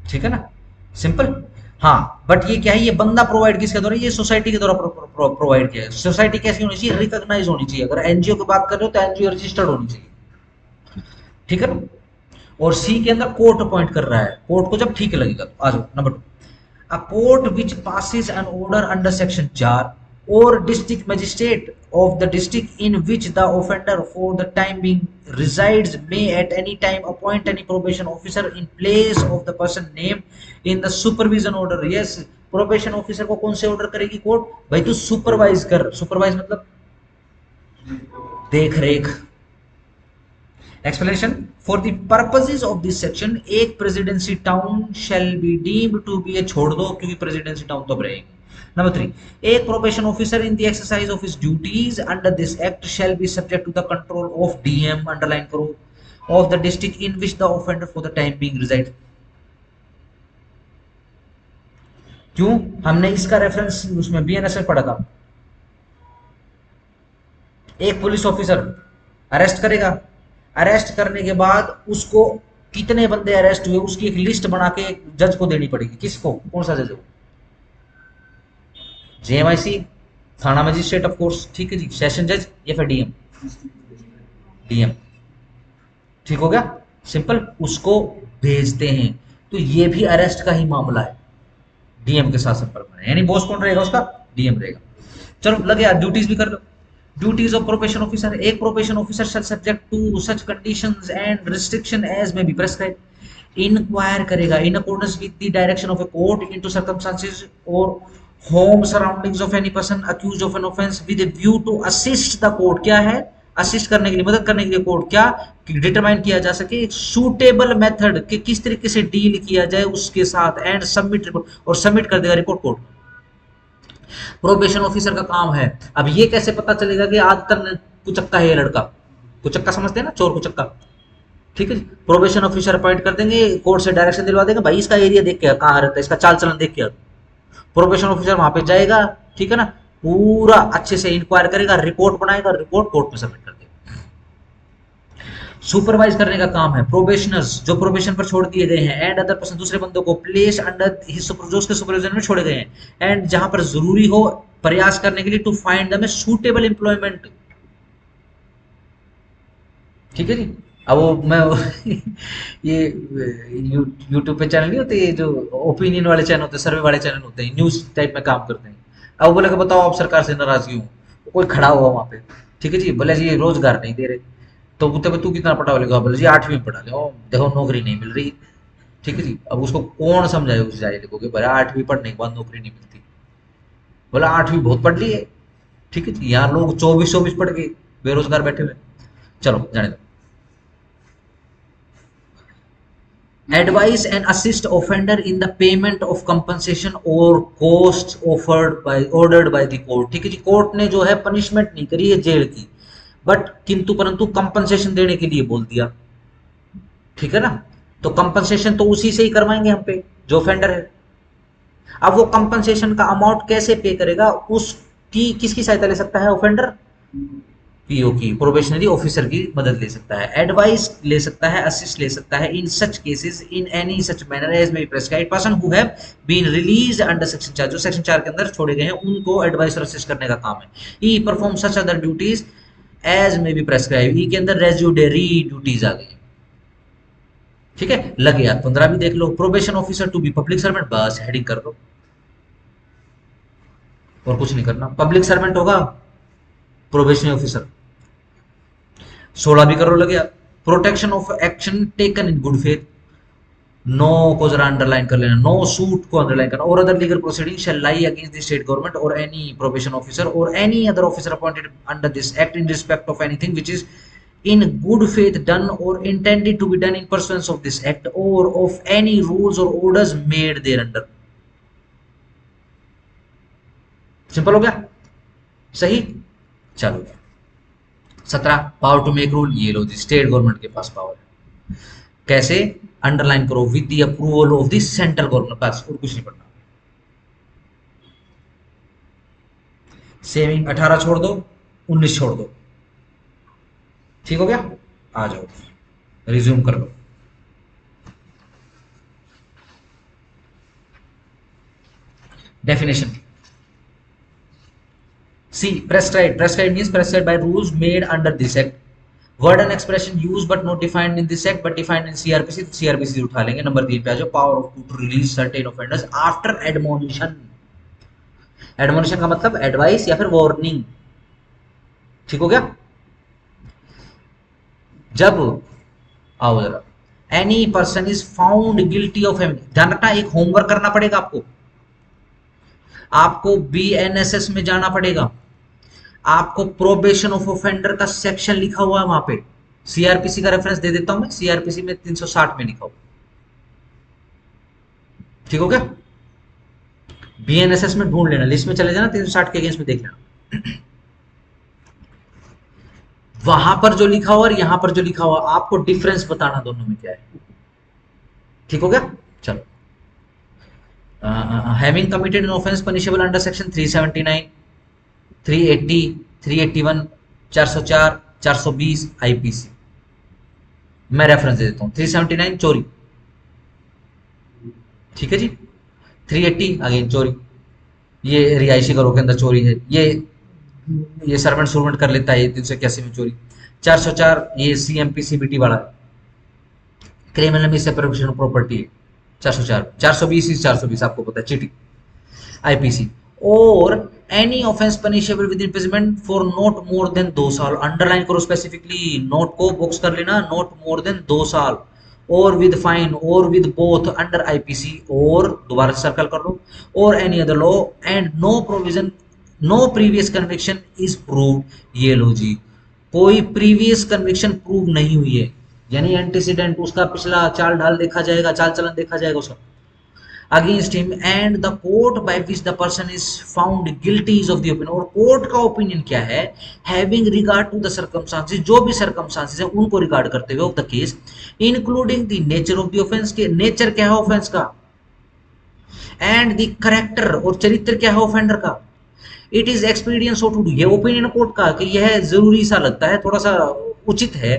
ठीक है ना, सिंपल। हाँ बट ये क्या है, ये बंदा प्रोवाइड किसके द्वारा, ये सोसाइटी के द्वारा प्रोवाइड किया है। सोसाइटी कैसी होनी चाहिए, रिकॉग्नाइज होनी चाहिए। अगर एनजीओ की बात कर रहे हो तो एनजीओ रजिस्टर्ड होनी चाहिए, ठीक है ना। और सी के अंदर कोर्ट अपॉइंट कर रहा है, कोर्ट को जब ठीक लगेगा। तो आ जाओ number 2, a court which passes an order under section 4 or district magistrate of the district in which the offender for the time being resides may at any time appoint any probation officer in place of the person named in the supervision order। yes, probation officer को कौन से ऑर्डर करेगी कोर्ट, भाई तू सुपरवाइज कर, सुपरवाइज मतलब देख रेख। Explanation: for the purposes of this section एक presidency town shall be deemed to be, छोड़ दो क्योंकि प्रेसिडेंसी टाउन तो अब रहेंगे। नंबर 3, एक probation officer in the exercise of his duties under this act shall be subject to the control of DM, underline करो, of the district in which the offender for the time being resides। क्यों, हमने इसका रेफरेंस उसमें बीएनएस में पढ़ा था। एक पुलिस ऑफिसर अरेस्ट करेगा, अरेस्ट करने के बाद उसको कितने बंदे अरेस्ट हुए उसकी एक लिस्ट बना के जज को देनी पड़ेगी। किसको, कौन सा जज हो, जेएमआईसी, थाना मजिस्ट्रेट ऑफ कोर्स, ठीक है जी, सेशन जज या फिर डीएम, डीएम, ठीक हो गया, सिंपल। उसको भेजते हैं, तो ये भी अरेस्ट का ही मामला है, डीएम के साथ संपर्क में, यानी बॉस कौन रहेगा उसका, डीएम रहेगा। चलो लगे यार, ड्यूटीज भी कर लो। ड्यूटीज ऑफ प्रोबेशन ऑफिसर, एक probation officer shall subject to such conditions and restriction as may be prescribe, inquire करेगा in accordance with the direction of a court into circumstances or home surroundings of any person accused of an offence with a view to assist the court. क्या है, असिस्ट करने के लिए, मदद करने के लिए कोर्ट क्या डिटरमाइन किया जा सके एक सूटेबल मेथड कि किस तरीके से डील किया जाए उसके साथ, एंड सबमिट रिपोर्ट, और सबमिट कर देगा रिपोर्ट कोर्ट। प्रोबेशन ऑफिसर का काम है, अब ये कैसे पता चलेगा कि आदतन कुचक्का है ये लड़का, कुचक्का समझते हैं ना, चोर कुचक्का, ठीक है जी। प्रोबेशन ऑफिसर अपॉइंट कर देंगे, कोर्ट से डायरेक्शन दिलवा देंगे, भाई इसका एरिया देख के कहाँ रहता है, इसका चाल चलन देख के। प्रोबेशन ऑफिसर वहां पे जाएगा, ठीक है ना, पूरा अच्छे से इंक्वायर करेगा, रिपोर्ट बनाएगा, रिपोर्ट कोर्ट में सबमिट कर देगा। सुपरवाइज करने का काम है प्रोबेशनर्स, जो प्रोबेशन पर छोड़ दिए गए हैं, एंड अदर पर्सन, दूसरे बंदों को, प्लेस अंडर हिज जो उसके सुपरविजन में छोड़े गए हैं, एंड जहां पर जरूरी हो प्रयास करने के लिए to find them a suitable employment, ठीक है जी। अब वो मैं ये यूट्यूब पे चैनल नहीं होते, ये जो ओपिनियन वाले चैनल होते हैं, सर्वे वाले चैनल होते हैं, न्यूज टाइप में काम करते हैं। अब बोले बताओ आप सरकार से नाराज क्यों, कोई खड़ा हुआ वहां पे, ठीक है जी, बोले जी रोजगार नहीं दे रहे, तो तू कितना पढ़ा लेगा, बोले जी 8वीं में पढ़ा ले, देखो नौकरी नहीं मिल रही, ठीक है जी। अब उसको कौन समझाए उस जाए देखो कि बोले 8वीं पढ़ने के बाद नौकरी नहीं मिलती, बोला 8वीं बहुत पढ़ ली है, ठीक है जी। यहाँ लोग 24 पढ़ के बेरोजगार बैठे हुए। चलो जाने दो। advise and assist offender in the payment of compensation or costs ordered by the court, ठीक है जी। कोर्ट ने जो है पनिशमेंट नहीं करी है जेल की, बट किंतु परंतु कंपनसेशन देने के लिए बोल दिया, ठीक है ना। तो कंपनसेशन तो उसी से ही करवाएंगे हम पे जो ऑफेंडर है। अब वो कंपनसेशन का अमाउंट कैसे पे करेगा, उसकी किसकी सहायता ले सकता है ऑफेंडर, पीओ की, प्रोबेशनरी ऑफिसर की मदद ले सकता है, एडवाइस ले सकता है, असिस्ट ले सकता है in such cases in any such manner as may prescribe person who have been released under section 4, जो सेक्शन 4 के अंदर छोड़े गए हैं उनको एडवाइस और असिस्ट करने का काम है। E perform such other duties as may be prescribe, E के अंदर रेज्यूडरी ड्यूटीज आ गई, ठीक है। लग गया 15 भी देख लो। Probation officer to be public servant, बस हेडिंग कर दो और कुछ नहीं करना। पब्लिक सर्वेंट होगा प्रोबेशनरी ऑफिसर। 16 भी करो लगे। Protection of action taken in good faith, no को जरा अंडरलाइन कर लेना, नो सूट को अंडरलाइन करना, और other legal proceeding shall lie against the state government और एनी प्रोबेशन ऑफिसर और any other officer appointed under this act in respect of anything which is in good faith done or intended to be done in pursuance of this act or of any rules or orders made thereunder। Simple हो गया, सही। चलो 17 पावर टू मेक रूल, ये लो जी स्टेट गवर्नमेंट के पास पावर है। कैसे, अंडरलाइन करो, with the approval of the central government, बस और कुछ नहीं पढ़ना। सेविंग 18 छोड़ दो, 19 छोड़ दो, ठीक हो गया। आ जाओ रिज्यूम कर लो। Definition C, prescribed means prescribed by rules made under this act, word and expression used but not defined in this act but defined in CRPC, तो CRPC उठा लेंगे। नंबर 3 पे आ जाओ, power of to release certain offenders after admonition. Admonition का मतलब एडवाइस या फिर वार्निंग, ठीक हो गया। जब आओ जरा, any person is found guilty of, ध्यान रखना एक होमवर्क करना पड़ेगा आपको, आपको BNSS में जाना पड़ेगा, आपको प्रोबेशन ऑफ ऑफेंडर का सेक्शन लिखा हुआ है वहां पे। CRPC का रेफरेंस दे देता हूं मैं, CRPC में 360 में लिखा हुआ, ठीक हो गया। BNSS में ढूंढ लेना, लिस्ट में चले जाना, 360 के अगेंस्ट में देख लेना, वहां पर जो लिखा हुआ और यहां पर जो लिखा हुआ, आपको डिफरेंस बताना दोनों में क्या है, ठीक हो गया। चलो, having committed an offence punishable under section 379, 380, 381, 404, 420 IPC। मैं रेफरेंस दे देता हूं, 379 चोरी, ठीक है जी। 380 अगेन चोरी, ये रिहायशी घरों के अंदर चोरी है, ये सर्वेंट सुरवेंट कर लेता है, 381 में चोरी। 404 ये CMP CBT वाला criminal miss separation of property है, 404। 420 आपको पता है चीटिंग, IPC। और any offence punishable with imprisonment for not more than 2 साल, अंडरलाइन करो स्पेसिफिकली, नोट को बॉक्स कर लेना, नॉट मोर देन 2 साल, और विद फाइन और विद बोथ अंडर IPC, और दोबारा सर्कल कर लो, और any other law and no provision, no previous conviction is prove. ये लो जी, कोई प्रीवियस कन्विक्शन प्रूव नहीं हुई है, यानी एंटीसीडेंट, उसका पिछला चाल ढाल देखा जाएगा, चाल चलन देखा जाएगा उसका, against him and the court by which the person is found guilty is of the opinion, और कोर्ट का ओपिनियन क्या है, having regard to the circumstances, जो भी सर्कमस्टांसेस है उनको रिगार्ड करते हुए of the case, including the nature of the offence, के नेचर क्या है ऑफेंस का, एंड द कैरेक्टर और चरित्र क्या है ऑफेंडर का, it is expedient so to do, ये ओपिनियन कोर्ट का कि यह जरूरी सा लगता है, थोड़ा सा उचित है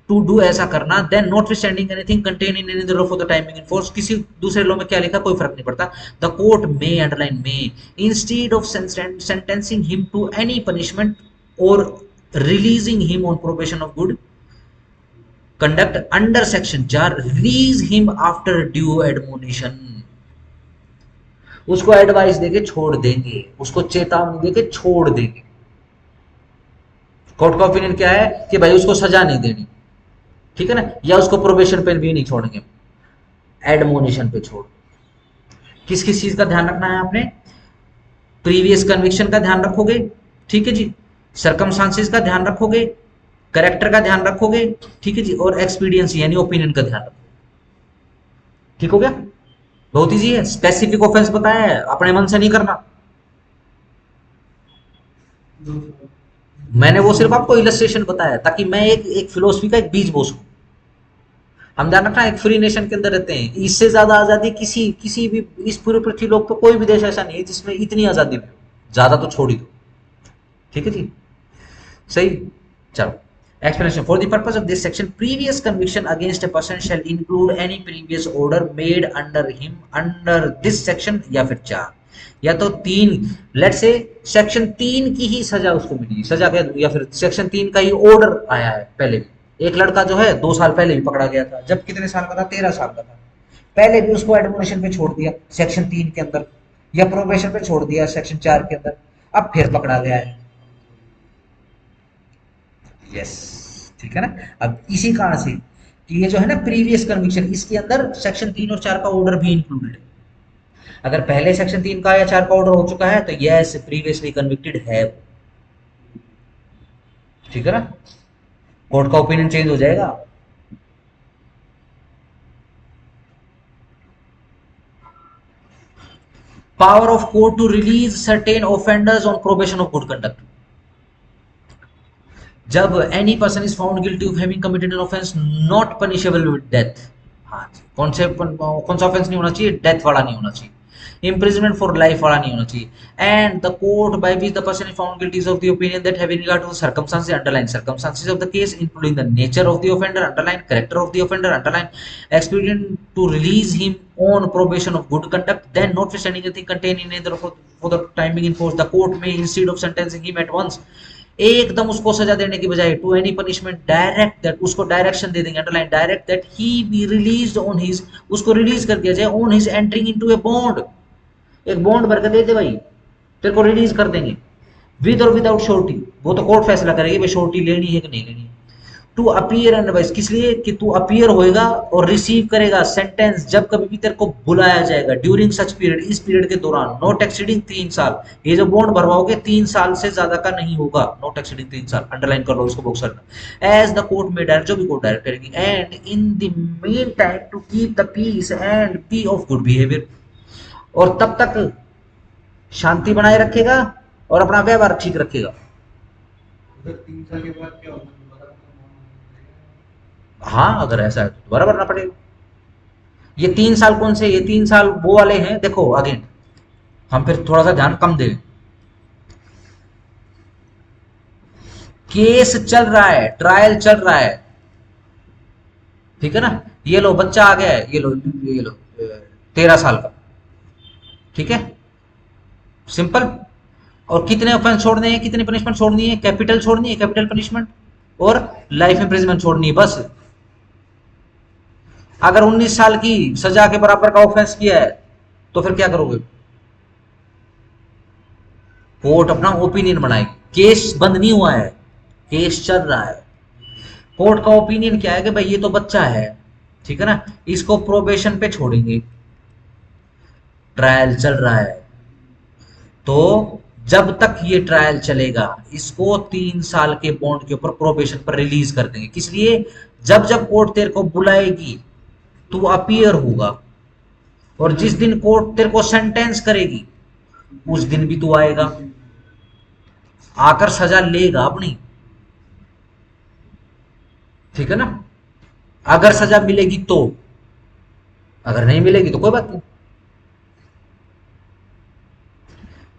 टू डू ऐसा करना, then notwithstanding anything contain in any law for the timing in force, किसी दूसरे लॉ में क्या लिखा कोई फर्क नहीं पड़ता, the court may underline may instead of sentencing him to any punishment or releasing him on probation of good conduct under section 4, release him after due admonition, उसको एडवाइस देके छोड़ देंगे, उसको चेतावनी देके छोड़ देंगे। कोर्ट का ओपिनियन क्या है कि भाई उसको सजा नहीं देनी, ठीक है ना, या उसको प्रोबेशन पे भी नहीं छोड़ेंगे, एडमोनिशन पे छोड़। किस किस चीज का ध्यान रखना है आपने, प्रीवियस कन्विक्शन का ध्यान रखोगे, ठीक है जी, सर्कमस्टांसेस का ध्यान रखोगे, कैरेक्टर का ध्यान रखोगे, ठीक है जी, और एक्सपीडियंस यानी ओपिनियन का ध्यान रखोगे, ठीक हो गया। बहुत ईजी है, स्पेसिफिक ऑफेंस बताया है, अपने मन से नहीं करना, मैंने वो सिर्फ आपको इलस्ट्रेशन बताया ताकि मैं एक फिलोसफी का एक बीज बो सकूं। हम ध्यान रखना एक फ्री नेशन के अंदर रहते हैं, इससे ज्यादा आजादी किसी भी इस पूरे पृथ्वी लोक पे कोई भी देश ऐसा नहीं है जिसमें इतनी आजादी मिले, ज्यादा तो छोड़ ही दो, ठीक है जी, सही। चलो explanation for the purpose of this section, previous conviction against a person shall include any previous order made under him under this section, या फिर 4 या तो 3, लेट से सेक्शन 3 की ही सजा उसको मिली, सजा कह दूं, या फिर सेक्शन 3 का ही ऑर्डर आया है। पहले भी एक लड़का जो है 2 साल पहले भी पकड़ा गया था, जब कितने साल का था, 13 साल का था, पहले भी उसको एडमोनिशन पे छोड़ दिया सेक्शन 3 के अंदर, या प्रोबेशन पे छोड़ दिया सेक्शन 4 के अंदर, अब फिर पकड़ा गया है, यस ठीक है ना। अब इसी कारण से कि ये जो है ना प्रीवियस कन्विक्शन, इसके अंदर सेक्शन 3 और 4 का ऑर्डर भी इंक्लूडेड है। अगर पहले सेक्शन 3 का या 4 का ऑर्डर हो चुका है तो यस प्रीवियसली कन्विक्टेड है, ठीक है ना। कोर्ट का ओपिनियन चेंज हो जाएगा। Power of court to release certain offenders on probation of good conduct. जब any person is found guilty of having committed an offence not punishable with death. हाँ जी, कौन सा ऑफेंस नहीं होना चाहिए? डेथ वाला नहीं होना चाहिए, imprisonment for life वाला नहीं होना चाहिए। And the court by which the person is found guilty is of the opinion that having regard to the circumstances, underlying circumstances of the case, including the nature of the offender, underlying character of the offender, underlying expedient to release him on probation of good conduct, then notwithstanding anything contained in either for the time being enforced, the court may instead of sentencing him at once, एकदम उसको सजा देने की बजाय to any punishment direct that, उसको डायरेक्शन दे देंगे, underline direct that he be released on his, उसको रिलीज कर दिया जाए on his entering into a bond, एक बॉन्ड भर के दे दे भाई, तेरे को रिलीज कर देंगे विद और विदाउट श्योरिटी। वो तो कोर्ट फैसला करेगी भाई श्योरिटी लेनी है कि नहीं लेनी है। टू अपीयर एंड वाइस, किस लिए कि तू अपीयर होएगा और रिसीव करेगा सेंटेंस जब कभी भी तेरे को बुलाया जाएगा ड्यूरिंग सच पीरियड, इस पीरियड के दौरान, नॉट एक्सीडिंग 3 साल। ये जो बॉन्ड भरवाओगे 3 साल से ज्यादा का नहीं होगा, नॉट एक्सीडिंग 3 साल, अंडरलाइन कर लो इसको बॉक्स में। एज द कोर्ट में डायरेक्ट, जो भी कोर्ट डायरेक्ट करेगी, and in the meantime to keep the peace and be of good behaviour, और तब तक शांति बनाए रखेगा और अपना व्यवहार ठीक रखेगा। 3 साल के बाद क्या होगा? हाँ अगर ऐसा है तो दोबारा भरना पड़ेगा। ये 3 साल कौन से, ये 3 साल वो वाले हैं, देखो अगेन हम फिर थोड़ा सा ध्यान कम दें। केस चल रहा है, ट्रायल चल रहा है, ठीक है ना। ये लो बच्चा आ गया है, ये लो 13 साल का, ठीक है, सिंपल। और कितने ऑफेंस छोड़ने हैं, कितनी पनिशमेंट छोड़नी है? कैपिटल छोड़नी है, कैपिटल पनिशमेंट, और लाइफ इंप्रिजनमेंट छोड़नी है, बस। अगर 19 साल की सजा के बराबर का ऑफेंस किया है तो फिर क्या करोगे? कोर्ट अपना ओपिनियन बनाएगी, केस बंद नहीं हुआ है, केस चल रहा है। कोर्ट का ओपिनियन क्या है कि भाई ये तो बच्चा है, ठीक है ना, इसको प्रोबेशन पे छोड़ेंगे, ट्रायल चल रहा है, तो जब तक ये ट्रायल चलेगा इसको 3 साल के बॉन्ड के ऊपर प्रोबेशन पर रिलीज कर देंगे। किस लिए? जब जब कोर्ट तेरे को बुलाएगी तू अपीयर होगा, और जिस दिन कोर्ट तेरे को सेंटेंस करेगी उस दिन भी तू आएगा, आकर सजा लेगा अपनी, ठीक है ना। अगर सजा मिलेगी तो, अगर नहीं मिलेगी तो कोई बात नहीं,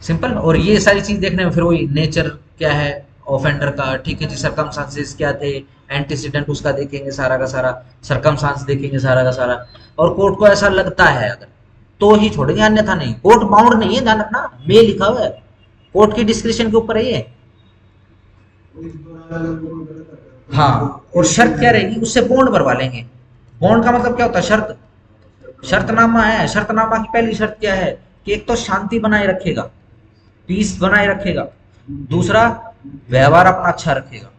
सिंपल। और ये सारी चीज देखने में फिर वही नेचर क्या है ऑफेंडर का, ठीक है जी, सरकमस्टांसेस क्या थे, एंटीसीडेंट उसका देखेंगे सारा का सारा, सरकमस्टांस देखेंगे सारा का सारा, और कोर्ट को ऐसा लगता है अगर तो ही छोड़ेंगे, अन्यथा नहीं। कोर्ट बाउंड नहीं है, ध्यान रखना, मे लिखा हुआ है, कोर्ट की डिस्क्रिप्शन के ऊपर है ये। हाँ, और शर्त क्या रहेगी? उससे बॉन्ड भरवा लेंगे। बॉन्ड का मतलब क्या होता है? शर्त, शर्तनामा है। शर्तनामा की पहली शर्त क्या है कि एक तो शांति बनाए रखेगा, पीस बनाए रखेगा, दूसरा व्यवहार अपना अच्छा रखेगा।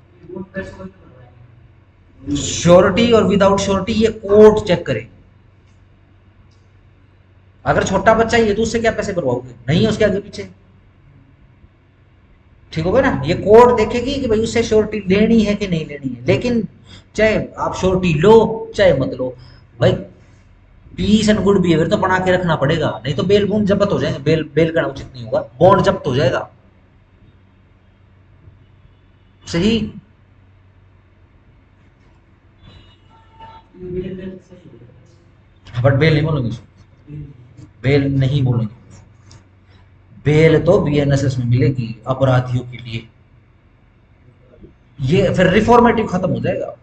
श्योरिटी और विदाउट श्योरिटी ये कोर्ट चेक करे। अगर छोटा बच्चा ही है तो उससे क्या पैसे भरवाओगे? नहीं है उसके आगे पीछे, ठीक होगा ना। ये कोर्ट देखेगी कि भाई उससे श्योरिटी लेनी है कि नहीं लेनी है, लेकिन चाहे आप श्योरिटी लो चाहे मत लो भाई, पीस एंड गुड बिहेवियर तो बना के रखना पड़ेगा, नहीं तो बेल बॉन्ड जब्त हो जाएंगे। बेल बेल करना उचित नहीं होगा, बॉन्ड जब्त हो जाएगा, सही। बट बेल नहीं बोलेंगे, बेल नहीं बोलेंगे, बेल तो बीएनएसएस में मिलेगी अपराधियों के लिए। ये फिर रिफॉर्मेटिव खत्म हो जाएगा।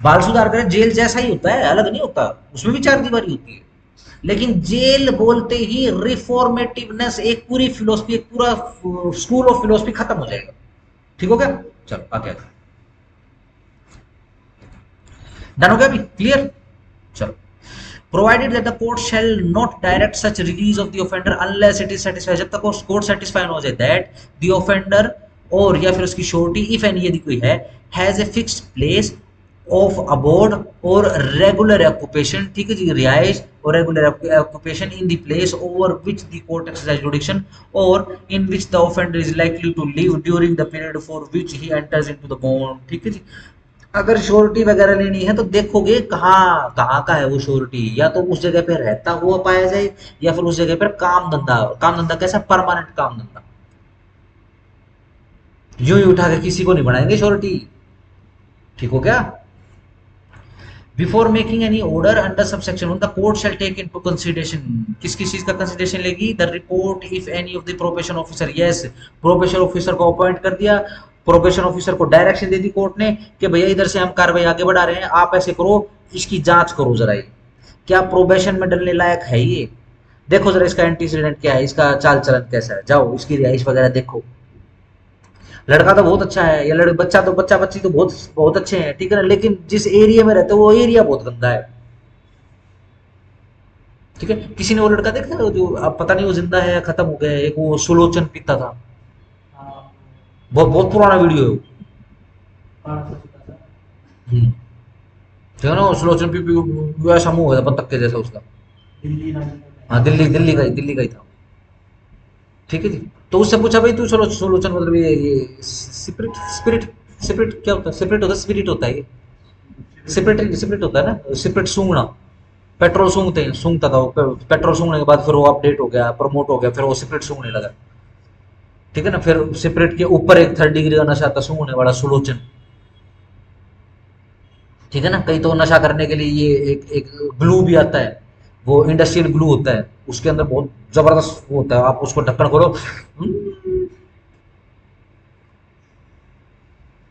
बाल सुधार करें जेल जैसा ही होता है, अलग नहीं होता, उसमें भी 4 दीवारी होती है, लेकिन जेल बोलते ही रिफॉर्मेटिवनेस, एक पूरी फिलोसफी, एक पूरा स्कूल ऑफ फिलोसफी खत्म हो जाएगा, ठीक हो गया। चलो आगे डन हो गया अभी, क्लियर। चलो, provided that the court shall not direct such release of the offender unless it is satisfied, जब तक वो कोर्ट सेटिस्फाई हो जाए that the offender और या फिर उसकी श्योरिटी इफ एनी यदि कोई है, has a fixed place of abode or regular occupation, ठीक है जी, रिहाइश और regular occupation in the place over which the court exercise jurisdiction or in which the offender is likely to live during the period for which he enters into the bond, ठीक है जी। अगर श्योरिटी वगैरह लेनी है तो देखोगे कहाँ कहाँ का है वो श्योरिटी, या तो उस जगह पे रहता हुआ पाया जाए या फिर उस जगह पर काम धंधा कैसा, परमानेंट काम धंधा। यूं ही उठा के किसी को नहीं बनाएंगे श्योरिटी, ठीक हो क्या। Before making any order under subsection 1 the court shall take into consideration, किस किस चीज का कंसीडरेशन लेगी, the report if any of the probation officer, yes probation officer को अपॉइंट कर दिया, प्रोबेशन ऑफिसर को डायरेक्शन दे दी कोर्ट ने कि भैया इधर से हम कार्रवाई आगे बढ़ा रहे हैं, आप ऐसे करो, इसकी जांच करो जरा, ये क्या प्रोबेशन में डलने लायक है, ये देखो जरा इसका एंटीसीडेंट क्या है, इसका चाल चलन कैसा है, जाओ इसकी रिहाइश वगैरह देखो। लड़का तो बहुत अच्छा है, या लड़का बच्चा तो बच्चा बच्ची तो बहुत बहुत अच्छे हैं, ठीक है ना, लेकिन जिस एरिया में रहते हैं वो एरिया बहुत गंदा है, ठीक है। किसी ने वो लड़का देखा है जो, अब पता नहीं वो जिंदा है या खत्म हो गया है, एक वो सुलोचन पीता था, हाँ, बहुत बहुत पुराना वीडियो है वो। 500 का था। ठीक है ना, वो सुलोचन पी पी ऐसा मुंह है बत्तख के जैसा उसका। दिल्ली नाइट में। हाँ, दिल्ली का ही था, ठीक है जी। तो उससे पूछा भाई तू चलो सुलोचन मतलब ये स्पिरिट स्पिरिट स्पिरिट क्या होता है, स्पिरिट होता है, स्पिरिट होता है ये, स्पिरिट स्पिरिट होता है ना, स्पिरिट सूंघना, पेट्रोल सूंघते हैं, सूंघता था वो, पेट्रोल सूंघने के बाद फिर वो अपडेट हो गया, प्रमोट हो गया, फिर वो सिगरेट सूंघने लगा, ठीक है ना। फिर सिगरेट के ऊपर एक 3rd डिग्री का नशा था सूंघने वाला, सुलोचन, ठीक है ना। कई तो नशा करने के लिए ये एक एक ग्लू भी आता है, वो इंडस्ट्रियल ग्लू होता है, उसके अंदर बहुत जबरदस्त वो होता है, आप उसको ढक्कन खोलो,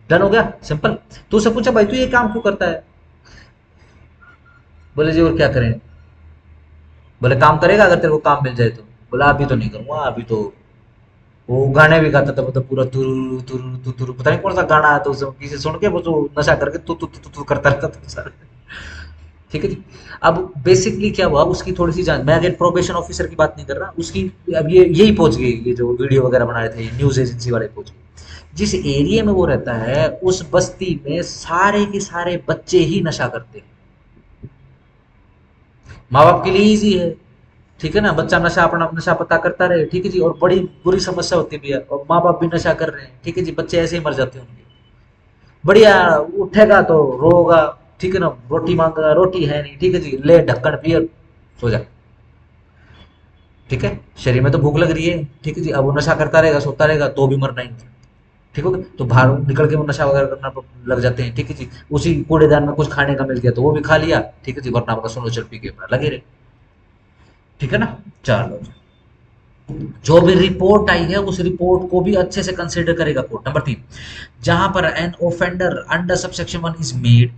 डन हो गया, सिंपल। तो उससे पूछा भाई तू ये काम क्यों करता है, बोले जी और क्या करें, बोले काम करेगा अगर तेरे को काम मिल जाए तो, बोला अभी तो नहीं करूंगा, अभी तो वो गाने भी गाता था, मतलब पूरा तुर तुर तुर तुर, पता नहीं कौन सा गाना है, तो उसे किसी सुन के वो जो नशा करके तू तू तू तू करता रहता था सारे, ठीक है जी। अब बेसिकली क्या हुआ, उसकी थोड़ी सी जान, मैं अगर प्रोबेशन ऑफिसर की बात नहीं कर रहा उसकी, अब ये यही पहुंच गई, ये जो वीडियो वगैरह बना रहे थे न्यूज एजेंसी वाले पहुंच गए, जिस एरिया में वो रहता है उस बस्ती में सारे के सारे बच्चे ही नशा करते हैं, माँ बाप के लिए इजी है, ठीक है ना, बच्चा नशा अपना नशा पता करता रहे, ठीक है जी, और बड़ी बुरी समस्या होती भी है, और माँ बाप भी नशा कर रहे हैं, ठीक है जी, बच्चे ऐसे ही मर जाते हैं उनके, बढ़िया, उठेगा तो रोगा, ठीक है ना, रोटी मांगेगा, रोटी है नहीं, ठीक है जी, ले ढक्कन पिए, सो जा, ठीक है, शरीर में तो भूख लग रही है, ठीक है जी, अब वो नशा करता रहेगा सोता रहेगा तो भी मरना ही है, ठीक हो गया, तो बाहर निकल के वो नशा वगैरह करना लग जाते हैं, ठीक है जी, उसी कूड़ेदान में कुछ खाने का मिल गया तो वो भी खा लिया, ठीक है जी, वरना अपना सोनो चल पी के अपना लगे रहे, ठीक है ना। चलो, जो भी रिपोर्ट आई है उस रिपोर्ट को भी अच्छे से कंसिडर करेगा कोर्ट। नंबर 3, जहां पर an offender under subsection 1 is made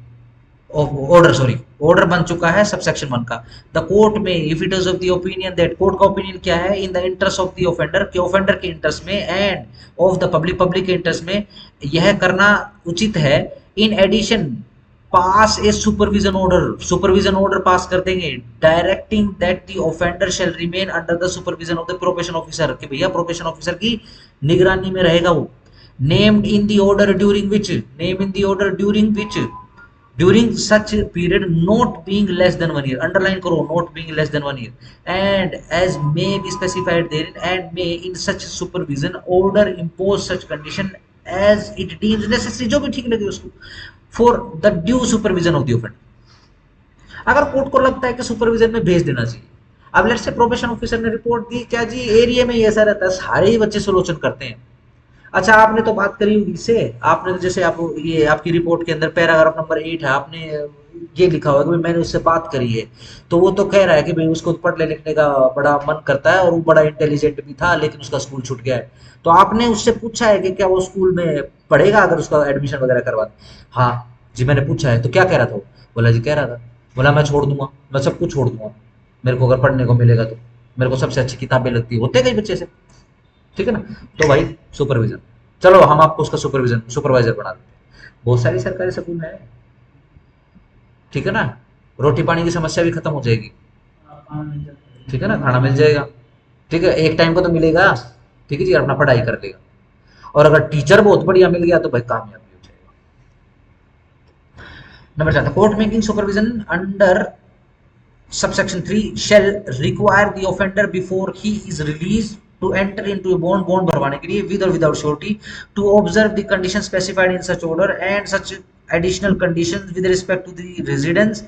order, sorry order बन चुका है सबसेक्शन 1 का, the court may if it is of the opinion that, court का ओपिनियन क्या है, in the interest of the offender, के ऑफेंडर के इंटरेस्ट में and of the public, public के इंटरेस्ट में यह करना उचित है, in addition pass a supervision order, supervision order pass कर देंगे, directing that the offender shall remain under the supervision of the probation officer, कि भैया प्रोबेशन ऑफिसर की निगरानी में रहेगा वो, named in the order during which, name in the order during which, during such period not being less than 1 year, underline करो not being less than 1 year, and as may be specified therein, and may in such supervision order impose such condition as it deems necessary, जो भी ठीक लगे उसको, for the due supervision of the offender, अगर कोर्ट को लगता है कि सुपरविजन में भेज देना चाहिए। अब लेट्स से प्रोबेशन ऑफिसर ने रिपोर्ट दी, क्या जी एरिया में ही ऐसा रहता है, सारे ही बच्चे सुलोचन करते हैं, अच्छा आपने तो बात करी होगी इससे, आपने तो जैसे आप ये आपकी रिपोर्ट के अंदर पैराग्राफ नंबर 8 है, आपने ये लिखा हुआ है कि भाई मैंने उससे बात करी है, तो वो तो कह रहा है कि भाई उसको पढ़ने लिखने का बड़ा मन करता है और वो बड़ा इंटेलिजेंट भी था लेकिन उसका स्कूल छूट गया है, तो आपने उससे पूछा है कि क्या वो स्कूल में पढ़ेगा अगर उसका एडमिशन वगैरह करवा दें? हाँ जी मैंने पूछा है, तो क्या कह रहा था वो? बोला जी कह रहा था, बोला मैं छोड़ दूंगा, मैं सब कुछ छोड़ दूंगा, मेरे को अगर पढ़ने को मिलेगा तो, मेरे को सबसे अच्छी किताबें लगती है, होते कई बच्चे से, ठीक है ना। तो भाई सुपरविजन, चलो हम आपको उसका सुपरविजन सुपरवाइजर बना देते हैं, बहुत सारी सरकारी स्कूल है, ठीक है ना, रोटी पानी की समस्या भी खत्म हो जाएगी, खाना मिल जाता है। ठीक है ना, खाना मिल जाएगा, ठीक है, एक टाइम को तो मिलेगा, ठीक है जी, और अपना पढ़ाई कर लेगा। और अगर टीचर बहुत बढ़िया मिल गया तो भाई कामयाबी हो जाएगा। Number 4, court making supervision under subsection 3 shall require the offender before he is released to enter into a bond भरवाने के लिए with or without surety to observe the conditions specified in such order and such additional conditions with respect to the residence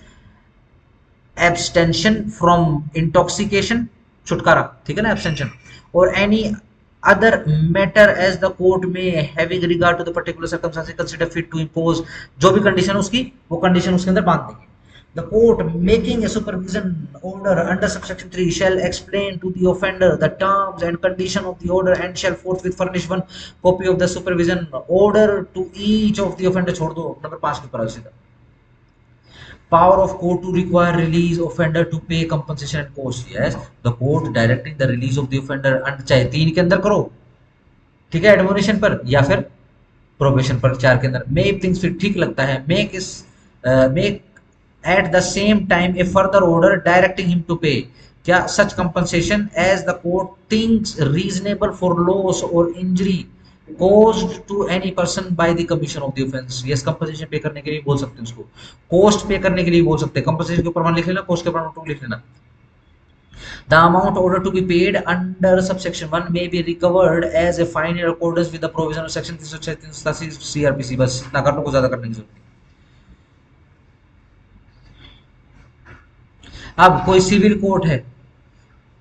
abstention from intoxication छुटकारा, ठीक है ना, abstention or any other matter as the court may having regard to the particular circumstances consider fit to impose, जो भी कंडीशन उसकी वो कंडीशन उसके अंदर बांध देंगे। The court making a supervision order under subsection 3 shall explain to the offender the terms and condition of the order and shall forthwith furnish one copy of the supervision order to each of the offender। छोड़ दो, नंबर 5 के ऊपर सीधा। Power of court to require release offender to pay compensation and cost, yes the court directing the release of the offender and चाहे 3 के अंदर करो, ठीक है, एडमोनिशन पर या फिर प्रोबेशन पर 4 के अंदर, मे थिंग्स फिर ठीक लगता है, make at the same time a further order directing him to pay क्या such compensation as the court thinks reasonable for loss or injury caused to any person by the commission of the offense। yes compensation पे करने के लिए बोल सकते हैं उसको, cost पे करने के लिए बोल सकते हैं, compensation के ऊपर मान लिख लेना, cost के ऊपर टू लिख लेना। The amount ordered to be paid under subsection 1 may be recovered as a fine in accordance with the provision of section 386 CRPC। बस इतना करने को ज्यादा करने की जरूरत नहीं। अब कोई सिविल कोर्ट है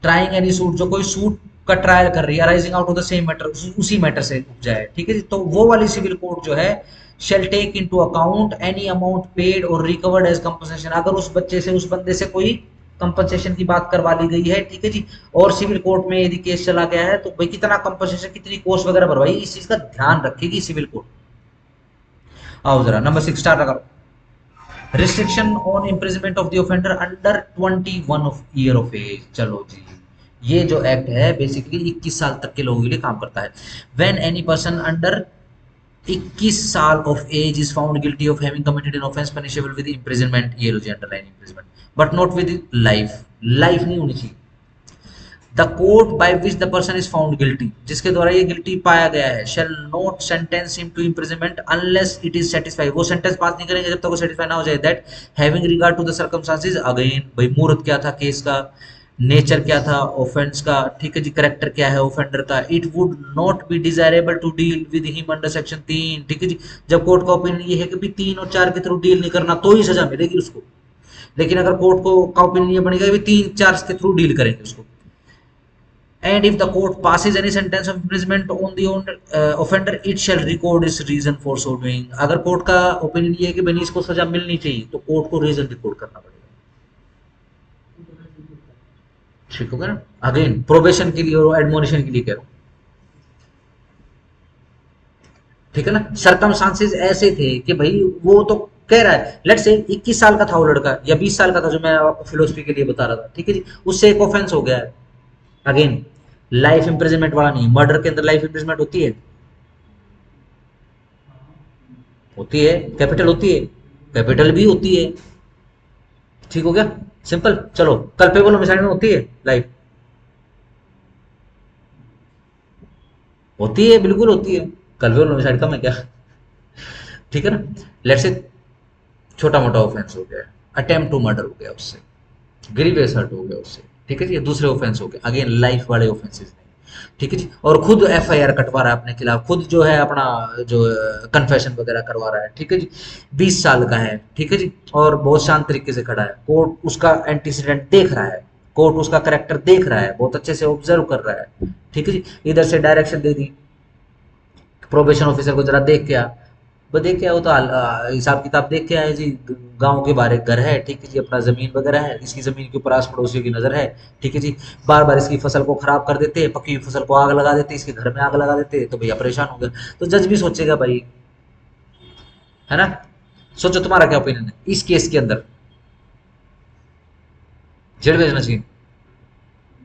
ट्राइंग एनी सूट, जो कोई सूट का ट्रायल कर रही है arising out of the same matter, उसी मैटर से उपजा है, ठीक है जी, तो वो वाली सिविल कोर्ट जो है shall take into account any amount paid और रिकवर्ड एज कंपनसेशन। अगर उस बच्चे से उस बंदे से कोई कंपनसेशन की बात करवा ली गई है, ठीक है जी, और सिविल कोर्ट में यदि केस चला गया है तो भाई कितना कंपनसेशन कितनी कॉस्ट वगैरह भरवाई, इस चीज का ध्यान रखेगी सिविल कोर्ट। आओ जरा नंबर 6 स्टार्ट करो। Restriction on imprisonment of the offender under 21 year of age. चलो जी, ये जो एक्ट है बेसिकली 21 साल तक के लोगों के लिए काम करता है। व्हेन एनी पर्सन अंडर 21 साल of age is found guilty of having committed an offence punishable with imprisonment, ये लो जी underline imprisonment, but not with life, life नहीं होनी चाहिए। The court by which the person is found guilty, जिसके द्वारा ये गिल्टी पाया गया है, shall not sentence him to imprisonment unless it is satisfied, वो सेंटेंस पास नहीं करेंगे जब तक वो सेटिस्फाई ना हो जाए, that having regard to the circumstances, again भाई मुहूर्त क्या था केस का, नेचर क्या था ऑफेंस का, ठीक है जी, करेक्टर क्या है ऑफेंडर का, it would not be desirable to deal with him under section 3, ठीक है जी। जब कोर्ट का ओपिनियन ये है कि भी 3 और 4 के थ्रू डील नहीं करना तो ही सजा मिलेगी उसको, लेकिन अगर कोर्ट को का ओपिनियन ये बनेगा कि 3-4 के थ्रू डील करेंगे उसको। And if the court passes any sentence of imprisonment on the offender, it shall record its reason for so doing। अगर कोर्ट का ओपिनियन ये है कि बनी इसको सजा मिलनी चाहिए तो कोर्ट को रीजन रिकॉर्ड करना पड़ेगा, ठीक होगा ना। अगेन प्रोबेशन के लिए और एडमोनिशन के लिए कह रहा हूं, ठीक है ना। सर्कमस्टांसेस ऐसे थे कि भाई वो तो कह रहा है, लेट्स से 21 साल का था वो लड़का या 20 साल का था, जो मैं आपको फिलोसफी के लिए बता रहा था, ठीक है जी, उससे एक ऑफेंस हो गया है। अगेन लाइफ इंप्रिजनमेंट वाला नहीं, मर्डर के अंदर लाइफ इंप्रिजनमेंट होती है, होती है, कैपिटल होती है, कैपिटल भी होती है, ठीक हो गया, सिंपल। चलो कल्पेबल होमिसाइड में होती है लाइफ, होती है, बिल्कुल होती है, कल्पेबल होमिसाइड का मैं क्या, ठीक है ना। लेट्स से छोटा मोटा ऑफेंस हो गया, अटेम्प्ट टू मर्डर हो गया उससे, ग्रीवियस हर्ट हो गया उससे, ठीक है जी, दूसरे ऑफेंस हो गए, अगेन लाइफ वाले ऑफेंसेस नहीं, ठीक है जी, और खुद एफआईआर कटवा रहा है अपने खिलाफ, खुद जो है अपना जो कन्फेशन वगैरह करवा रहा है, ठीक है जी, 20 साल का है, ठीक है जी, और बहुत शांत तरीके से खड़ा है, कोर्ट उसका एंटीसीडेंट देख रहा है, कोर्ट उसका करेक्टर देख रहा है, बहुत अच्छे से ऑब्जर्व कर रहा है, ठीक है जी, इधर से डायरेक्शन दे दी प्रोबेशन ऑफिसर को, जरा देख के आ, वो देख के आओ तो हिसाब किताब देख के आए जी, गांव के बाहर एक घर है, ठीक है जी, अपना जमीन वगैरह है, इसकी जमीन के ऊपर आस पड़ोसियों की नजर है, ठीक है जी, बार बार इसकी फसल को खराब कर देते हैं, पकी हुई फसल को आग लगा देते, इसके घर में आग लगा देते, तो भैया परेशान हो गए, तो जज भी सोचेगा भाई, है ना। सोचो तुम्हारा क्या ओपिनियन है इस केस के अंदर, जेल भेजना चाहिए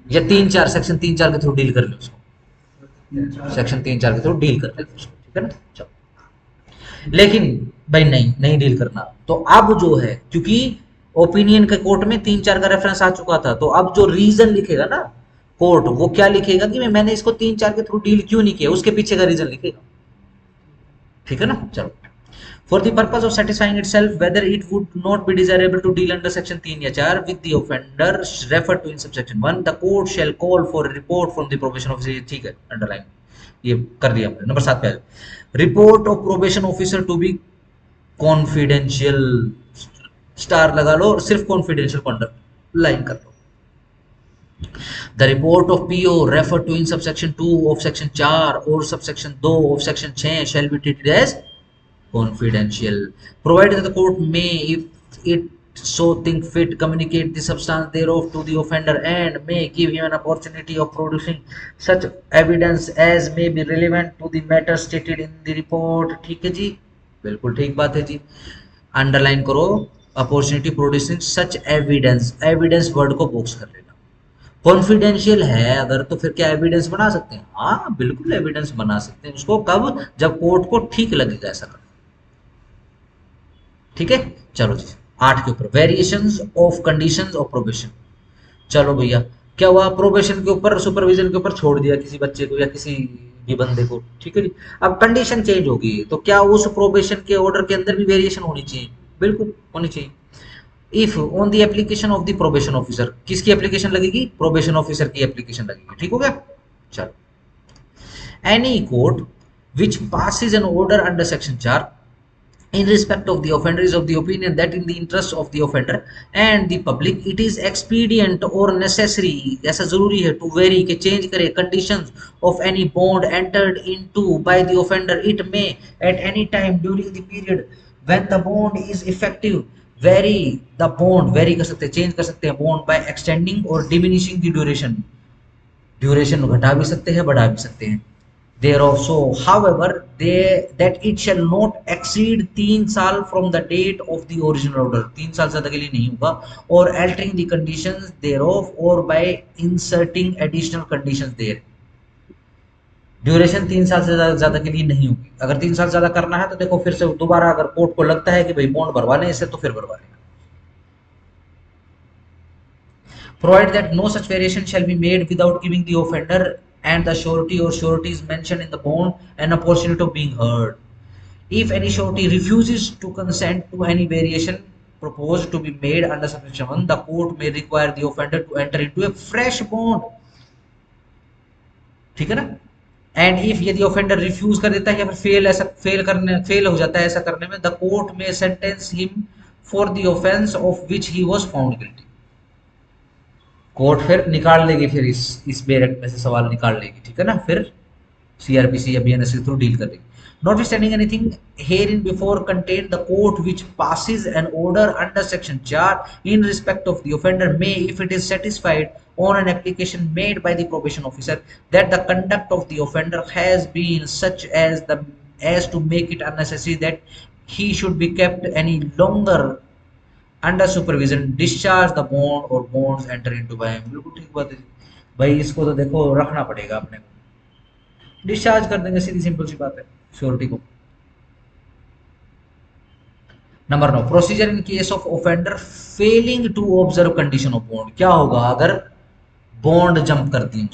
या 3-4 सेक्शन 3-4 के थ्रू डील कर ले उसको, सेक्शन 3-4 के थ्रू डील कर ले उसको, ठीक है ना। चलो लेकिन भाई नहीं डील करना, तो अब जो है क्योंकि ओपिनियन के कोर्ट में 3-4 का रेफरेंस आ चुका था, तो अब जो रीजन लिखेगा ना कोर्ट, वो क्या लिखेगा कि मैंने इसको 3-4 के थ्रू डील क्यों नहीं किया, उसके पीछे का रीजन लिखेगा, ठीक है ना। चलो, for the purpose of satisfying itself whether it would not be desirable to deal under section 3 या 4 with the offender refer to in subsection 1 the court shall call for report from the probation officer. ठीक है, अंडरलाइन ये कर दिया हमने। नंबर 7 पे report of probation officer to be confidential, star लगा लो और सिर्फ कॉन्फिडेंशियल को अंडरलाइन कर लो। The report of PO referred to in subsection 2 of section 4 or subsection 2 of section 6 shall be treated as confidential, provided that the court may, if it so think fit, communicate the substance thereof to the offender and may give him an opportunity of producing such evidence as may be relevant to the matter stated in the report। ठीक है जी, बिल्कुल ठीक बात है जी, अंडरलाइन करो अपॉर्चुनिटी प्रोड्यूसिंग सच एविडेंस। एविडेंस वर्ड को बॉक्स कर लेना। कॉन्फिडेंशियल है अगर तो फिर क्या एविडेंस बना सकते हैं? हाँ बिल्कुल एविडेंस बना सकते हैं उसको, कब? जब कोर्ट को ठीक लगेगा ऐसा करना। ठीक है, चलो जी 8 के ऊपर variations of conditions of probation. चलो भैया, क्या हुआ? प्रोबेशन के ऊपर, सुपरविजन के ऊपर छोड़ दिया किसी बच्चे को या किसी भी बंदे को, ठीक है जी। अब कंडीशन चेंज होगी तो क्या उस प्रोबेशन के ऑर्डर के अंदर भी वेरिएशन होनी चाहिए? बिल्कुल होनी चाहिए। If on the application of the probation officer, किसकी एप्लीकेशन लगेगी? प्रोबेशन ऑफिसर की एप्लीकेशन लगेगी। ठीक हो गया। चलो, any court which passes an order under section 4 in respect of the offender is of the opinion that in the interest of the offender and the public it is expedient or necessary, ऐसा जरूरी है to vary के change करे conditions of any bond entered into by the offender, it may at any time during the period when the bond is effective vary the bond, vary कर सकते हैं, change कर सकते हैं bond by extending or diminishing the duration, duration घटा भी सकते हैं बढ़ा भी सकते हैं thereof, so however they that it shall not exceed 3 साल from the date of the original order, 3 साल से ज्यादा के लिए नहीं होगा, or altering the conditions thereof or by inserting additional conditions there, duration 3 साल से ज्यादा के लिए नहीं होगी। अगर 3 साल ज्यादा करना है तो देखो फिर से दोबारा अगर कोर्ट को लगता है कि भाई बॉन्ड भरवा लें इससे, तो फिर भरवा लें। Provided that no such variation shall be made without giving the offender and the surety or sureties mentioned in the bond an opportunity of being heard. If any surety refuses to consent to any variation proposed to be made under subsection 1, the court may require the offender to enter into a fresh bond। ठीक है ना। एंड इफ यदि ऑफेंडर रिफ्यूज कर देता है या फिर फेल हो जाता है ऐसा करने में, द कोर्ट में sentence him for the offence of which he was found guilty. Court फिर निकाल लेगी, फिर इस बेरेक्ट में से सवाल निकाल लेगी, ठीक है ना। फिर सीआरपीसी या बीएनएस के थ्रू डील कर लेगी। Notwithstanding anything herein before contained, the court which passes an order under section 4 in respect of the offender may, if it is satisfied on an application made by the probation officer that the conduct of the offender has been such as to make it unnecessary that he should be kept any longer under supervision, discharge the bond or bonds enter into by him। बिल्कुल ठीक बात है भाई, इसको तो देखो रखना पड़ेगा अपने को, डिस्चार्ज कर देंगे, सीधी सिंपल सी बात है श्योरिटी को। Number 9, procedure in case of offender failing to observe condition of bond. क्या होगा अगर बॉन्ड जंप कर दी?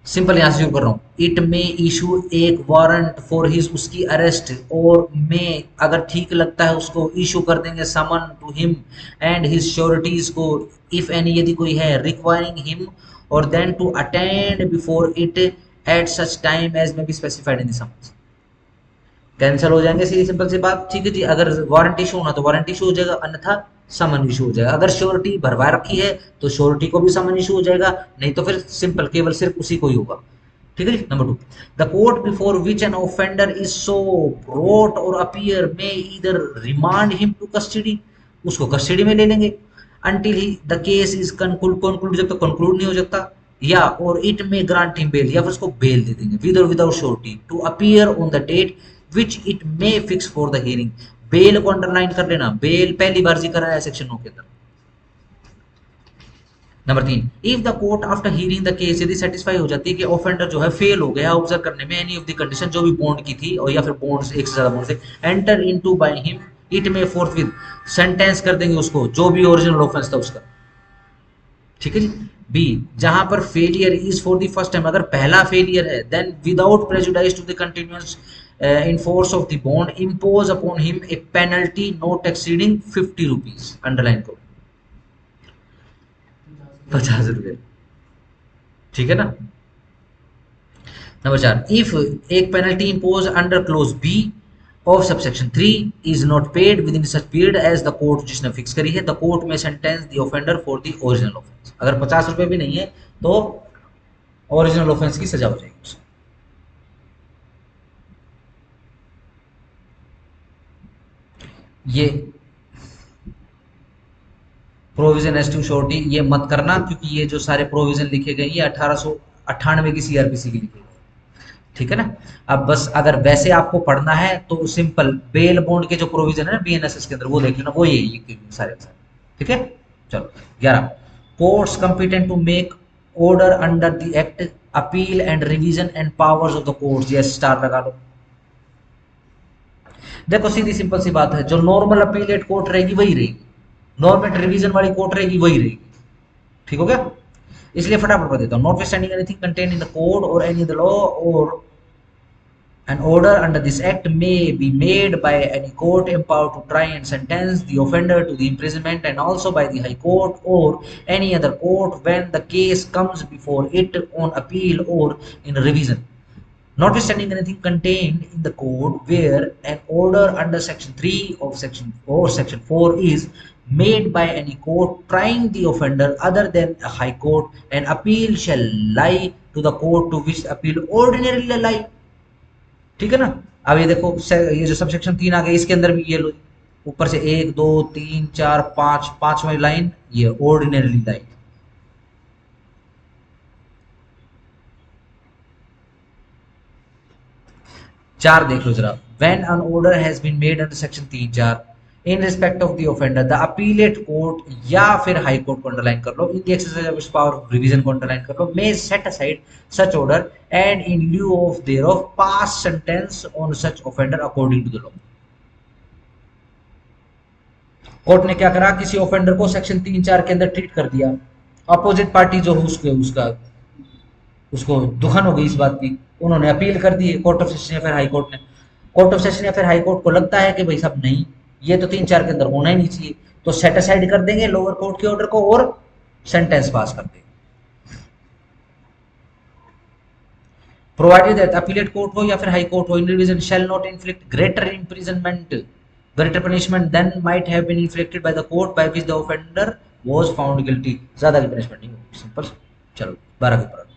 सिंपल यहां से शुरू कर रहा हूं। इट में इशू एक वारंट फॉर हिज, उसकी अरेस्ट, और में अगर ठीक लगता है उसको इशू कर देंगे summon to him and his sureties को, इफ एनी यदि कोई है, requiring him or them to attend before it at such time as may be specified in the summons. Cancel हो जाएंगे, सीधी सिंपल सी बात, ठीक है जी। अगर वारंट इशू होना तो वारंट इशू हो जाएगा, अन्यथा समन इशू हो जाएगा। अगर श्योरिटी भरवा रखी है तो श्योरिटी को भी समन इशू हो जाएगा, नहीं तो फिर सिंपल केवल सिर्फ उसी को ही होगा, ठीक है जी। Number 2, the court before which an offender is so brought or appear may either remand him to custody, उसको कस्टडी में ले लेंगे until the case is conclude, जब तक कंक्लूड नहीं हो जाता, या और इट में ग्रांट हिम बेल, या फिर उसको बेल दे देंगे विद और without surety to appear on the date which it may fix for the hearing. Bail को अंडरलाइन कर लेना, बेल पहली बार जिक्र है सेक्शन 9 के अंदर। Number 3, if the court after hearing the case, यदि सेटिस्फाई हो जाती है कि ऑफेंडर जो है फेल हो गया ऑब्जर्व करने में एनी ऑफ द कंडीशन जो भी बॉन्ड की थी, और या फिर बॉन्ड्स एक से ज्यादा बॉन्ड से enter into by him, it में फोर्थ विद सेंटेंस कर देंगे उसको जो भी ओरिजिनल ऑफेंस था उसका, ठीक है जी। बी, जहां पर failure is for the first time, अगर पहला फेलियर है, then without prejudice to the continuous in force of the bond impose upon him a penalty not exceeding 50 rupees, underline करो 50 रुपये, ठीक है ना। नंबर 4, इफ एक penalty impose under clause B of subsection 3 is not paid within such period as the court जिसने फिक्स करी है, द कोर्ट में sentence the offender for the original offence. अगर 50 रुपये भी नहीं है तो ओरिजिनल ऑफेंस की सजा हो जाएगी उसे। ये प्रोविजन एस टू श्योरिटी ये मत करना, क्योंकि ये जो सारे प्रोविजन लिखे गए ये 1898 की सीआरपीसी के लिखे गए, ठीक है ना। अब बस अगर वैसे आपको पढ़ना है तो सिंपल बेल बॉन्ड के जो प्रोविजन है ना बीएनएसएस के अंदर वो देख लेना, वो ये सारे सारे, ठीक है। चलो 11, courts competent to make order under the act appeal and revision and powers of the courts, ये स्टार लगा लो। देखो सीधी सिंपल सी बात है, जो नॉर्मल अपीलेट कोर्ट रहेगी वही रहेगी, नॉर्मल रिवीजन वाली कोर्ट रहेगी वही रहेगी, ठीक हो गया। इसलिए फटाफट बता देता हूँ, notwithstanding anything contained in the code और एनी द लॉ और an order under this act may be made by any court empowered to try and sentence the offender to the imprisonment, and also by the High Court or any other court when the case comes before it on appeal or in revision. Notwithstanding anything contained in the code where an order under section 3 of section 4 is made by any court trying the offender other than a high court, an appeal shall lie to the court to which the appeal ordinarily lie, ठीक है ना। अब ये देखो ये जो सबसेक्शन 3 आ गया इसके अंदर भी ये लो, ऊपर से 1 2 3 4 5 पांचवी लाइन ये ऑर्डिनरी लाइन, चार देख लो जरा, when an order has been made under section 3(4) in respect of the offender the appellate court या फिर हाई कोर्ट को अंडरलाइन कर लो, in the exercise of its power of revision को अंडरलाइन कर लो, may set aside such order and in lieu of thereof pass sentence on such offender according to the law. Court ने क्या करा, किसी ऑफेंडर को सेक्शन 3(4) के अंदर ट्रीट कर दिया, अपोजिट पार्टी जो उसको दुखन हो गई इस बात की, उन्होंने अपील कर दी कोर्ट ऑफ सेशन या फिर हाई कोर्ट ने, कोर्ट ऑफ सेशन या फिर हाई कोर्ट को लगता है कि भाई साहब नहीं ये तो 3(4) के अंदर होना ही नहीं चाहिए, तो सेट असाइड कर देंगे लोअर कोर्ट के ऑर्डर को और सेंटेंस पास कर देंगे। प्रोवाइडेड दैट अपीलेट कोर्ट हो या फिर हाई कोर्ट हो in revision shall not inflict greater imprisonment greater punishment than might have been inflicted by the court by which the offender was found guilty, ज्यादा की punishment नहीं होगी, सिंपल। चलो 12 के ऊपर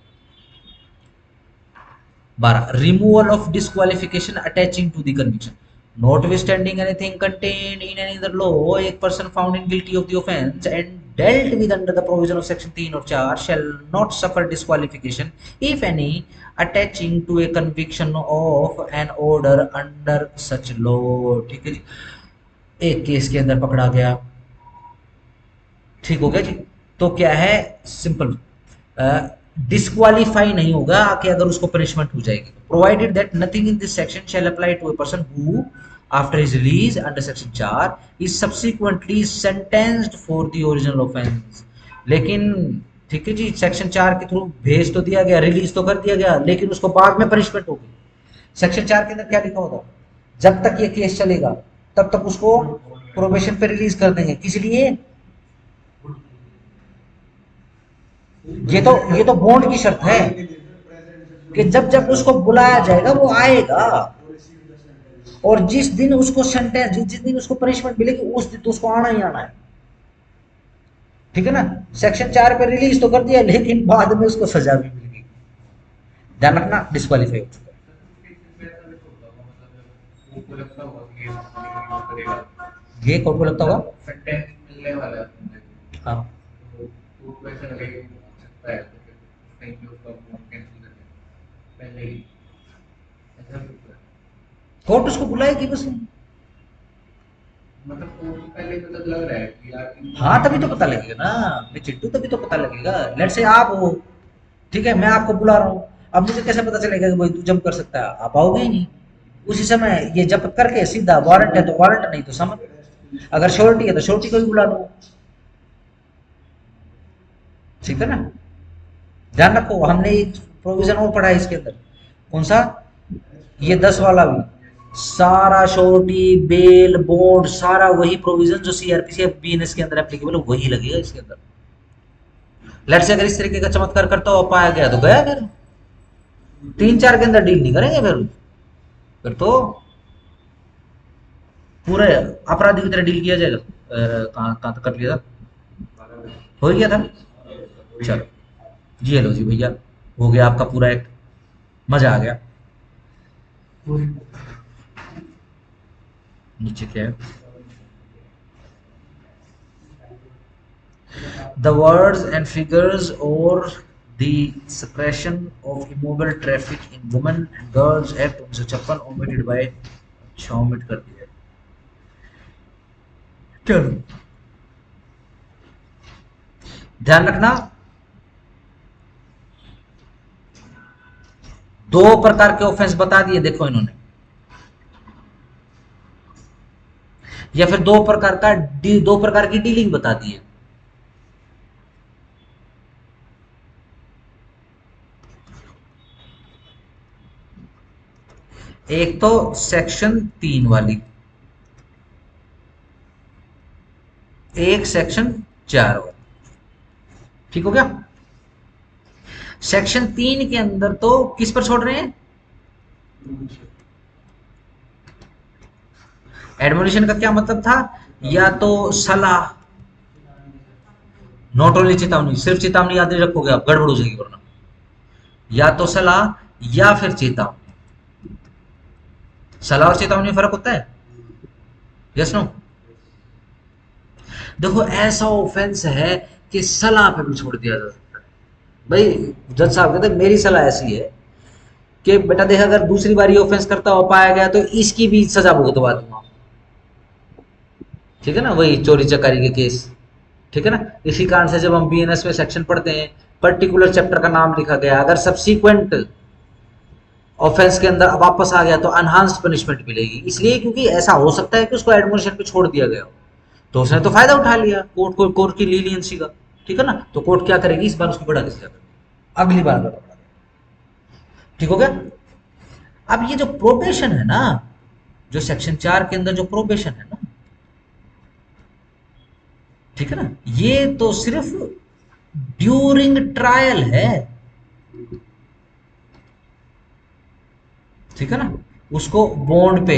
12, removal of disqualification attaching to the conviction, notwithstanding anything contained in any other law, a person found in guilty of the offence and dealt with under the provision of section 3 or 4 shall not suffer disqualification if any attaching to a conviction of an order under such law, ठीक है जी। एक केस के अंदर पकड़ा गया, ठीक हो गया जी, तो क्या है सिंपल डिस्क्वालीफाई नहीं होगा कि अगर उसको पनिशमेंट हो जाएगी, provided that nothing in this section shall apply to a person who after his release under section 4 is subsequently sentenced for the original offence. लेकिन ठीक है जी, सेक्शन 4 के थ्रू भेज तो दिया गया, रिलीज तो कर दिया गया, लेकिन उसको बाद में पनिशमेंट होगी। सेक्शन 4 के अंदर क्या लिखा होगा, जब तक ये केस चलेगा तब तक उसको प्रोबेशन पे रिलीज कर देंगे, किस लिए, ये तो बॉन्ड की शर्त है कि जब जब उसको बुलाया जाएगा वो आएगा, और जिस दिन उसको सेंटेंस जिस दिन उसको पनिशमेंट मिलेगी उस दिन तो उसको आना ही आना है, ठीक है ना। सेक्शन 4 पे रिलीज तो कर दिया लेकिन बाद में उसको सजा भी मिल गई, ध्यान रखना डिस्क्वालीफाई हो चुका है। ये कौन को लगता होगा, सेंटेंस मिलने वाला है, हाँ तो वैसे लगेगा हो सकता है तो फिर कहीं पे उसका बॉन्ड कैंसिल कर दें पहले ही, ऐसा भी होता है। कोर्ट उसको बुलाएगी बस, मतलब कोर्ट को पहले पता लग रहा है कि यार हाँ तभी तो पता लगेगा ना मैं चिट्टू, तभी तो पता लगेगा। लेट से आप हो, ठीक है, मैं आपको बुला रहा हूँ, अब मुझे कैसे पता चलेगा कि भाई तू जब कर सकता है, आप आओगे ही नहीं उसी समय, ये जब्त करके सीधा वारंट है तो वारंट, नहीं तो समझ, अगर श्योरिटी है तो श्योरिटी को भी बुला लो, ठीक है ना। ध्यान रखो, हमने एक प्रोविजन और पढ़ा है इसके अंदर, कौन सा, ये 10 वाला भी, सारा श्योरिटी बेल बॉन्ड सारा वही प्रोविजन जो सीआरपीसी बीएनएस के अंदर एप्लीकेबल है वही लगेगा इसके अंदर। लेट्स से अगर इस तरीके का चमत्कार करता हुआ पाया गया तो गया, फिर 3-4 के अंदर डील नहीं करेंगे, फिर तो पूरे अपराधी की तरह डील किया जाएगा। कहाँ कहाँ तक कर लिया था, हो ही गया था। चलो ये लो जी भैया, हो गया आपका पूरा एक्ट, मजा आ गया। पूरी नीचे क्या है, the words and figures or the suppression of immoral traffic in women and girls act 1956 omitted by, अच्छा omit कर दिया, चलो ध्यान रखना, 2 प्रकार के ऑफेंस बता दिए देखो इन्होंने, या फिर 2 प्रकार का 2 प्रकार की डीलिंग बता दी है। एक तो सेक्शन 3 वाली, एक सेक्शन 4 वाली, ठीक हो गया। सेक्शन 3 के अंदर तो किस पर छोड़ रहे हैं, एडमोनिशन का क्या मतलब था, या तो सलाह, नॉट ओनली चेतावनी, सिर्फ चेतावनी याद नहीं रखोगे आप, गड़बड़ हो जाएगी वरना, या तो सलाह या फिर चेतावनी। सलाह और चेतावनी में फर्क होता है, यस नो। देखो ऐसा ऑफेंस है कि सलाह पे भी छोड़ दिया जा सकता है। भाई जज साहब कहते मेरी सलाह ऐसी है कि बेटा देख, अगर दूसरी बार ये ऑफेंस करता हो पाया गया तो इसकी भी सजा भुगतवा दूंगा, ठीक है ना, वही चोरी चकारी के केस, ठीक है ना। इसी कारण से जब हम बीएनएस में सेक्शन पढ़ते हैं, पर्टिकुलर चैप्टर का नाम लिखा गया, अगर सब्सीक्वेंट ऑफेंस के अंदर वापस आ गया तो अनहांस्ड पनिशमेंट मिलेगी, इसलिए क्योंकि ऐसा हो सकता है कि उसको एडमोनिशन पे छोड़ दिया गया हो, तो उसने तो फायदा उठा लिया कोर्ट की लीनियंसी का, ठीक है ना। तो कोर्ट क्या करेगी, इस बार उसको बढ़ा के सजा करेगी, अगली बार बढ़ा, ठीक हो गया। अब ये जो प्रोबेशन है ना, जो सेक्शन 4 के अंदर जो प्रोबेशन है ना, ठीक है ना, ये तो सिर्फ ड्यूरिंग ट्रायल है, ठीक है ना। उसको बॉन्ड पे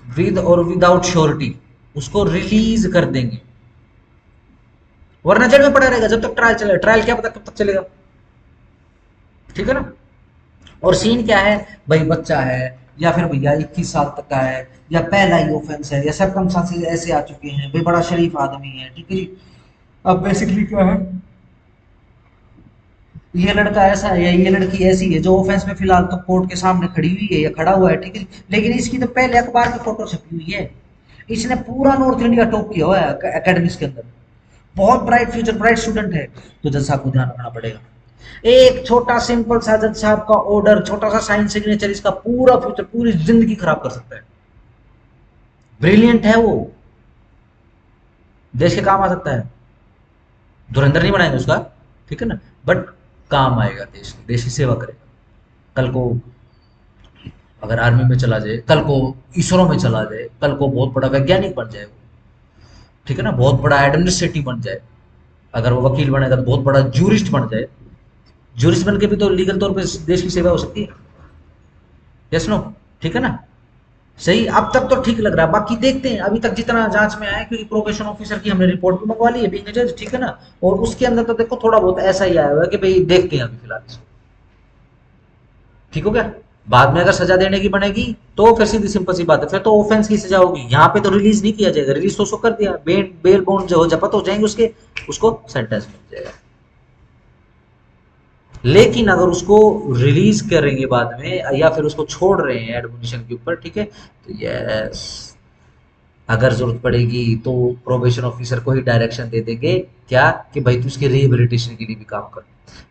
विद और विदाउट श्योरिटी उसको रिलीज कर देंगे, वरना जेल में पड़ा रहेगा जब तक ट्रायल चलेगा। ट्रायल क्या पता कब तक चलेगा, ठीक है ना। और सीन क्या है भाई, बच्चा है या फिर भैया 21 साल तक का है, या पहला ही ऑफेंस है, या सर्कमस्टांसेस ऐसे आ चुके हैं भाई, बड़ा शरीफ आदमी है, ठीक है जी। अब बेसिकली क्या है, ये लड़का ऐसा है या ये लड़की ऐसी है जो ऑफेंस में फिलहाल तो कोर्ट के सामने खड़ी हुई है या खड़ा हुआ है, ठीक है, लेकिन इसकी तो पहले अखबार की फोटो छपी हुई है, इसने पूरा नॉर्थ इंडिया टॉप किया हुआ है एकेडमिक्स के अंदर, बहुत ब्राइट फ्यूचर, ब्राइट स्टूडेंट है, तो जज साहब को ध्यान रखना पड़ेगा। एक छोटा सिंपल सा जज साहब का ऑर्डर, छोटा सा साइन सिग्नेचर इसका पूरा फ्यूचर, पूरी जिंदगी खराब कर सकता है। ब्रिलियंट है वो, देश के काम आ सकता है, धुरंधर नहीं बनाएंगे उसका, ठीक है ना, बट काम आएगा, देश की सेवा करेगा। कल को अगर आर्मी में चला जाए, कल को इसरो में चला जाए, कल को बहुत बड़ा वैज्ञानिक बन जाए वो, ठीक है ना, बहुत बड़ा एडमिनिस्ट्रेटिव बन जाए, अगर वो वकील बनेगा तो बहुत बड़ा जूरिस्ट बन जाए, जूरिस्ट बन के भी तो लीगल तौर पे देश की सेवा हो सकती है, यस नो, ठीक है ना। सही, अब तक तो ठीक लग रहा है, बाकी देखते हैं अभी तक जितना जांच में आया, क्योंकि प्रोबेशन ऑफिसर की हमने रिपोर्ट भी मंगवा ली है बीइंग जज, ठीक है ना, और उसके अंदर तो देखो थोड़ा बहुत ऐसा ही आया हुआ है कि भाई देखते हैं अभी फिलहाल इसको, ठीक हो गया। बाद में अगर सजा देने की बनेगी तो फिर सीधी सिंपल सी बात है, फिर तो ऑफेंस की सजा होगी, यहाँ पे तो रिलीज नहीं किया जाएगा, रिलीज तो उसको कर दिया, बेल बॉन्ड जो जब्त हो जाएंगे उसके, उसको सेंटेंस मिल जाएगा। लेकिन अगर उसको रिलीज करेंगे बाद में या फिर उसको छोड़ रहे हैं एडमोनिशन के ऊपर, ठीक है, तो यस अगर जरूरत पड़ेगी तो प्रोबेशन ऑफिसर को ही डायरेक्शन दे देंगे, क्या कि भाई तू उसके रिहेबिलिटेशन के लिए भी काम कर,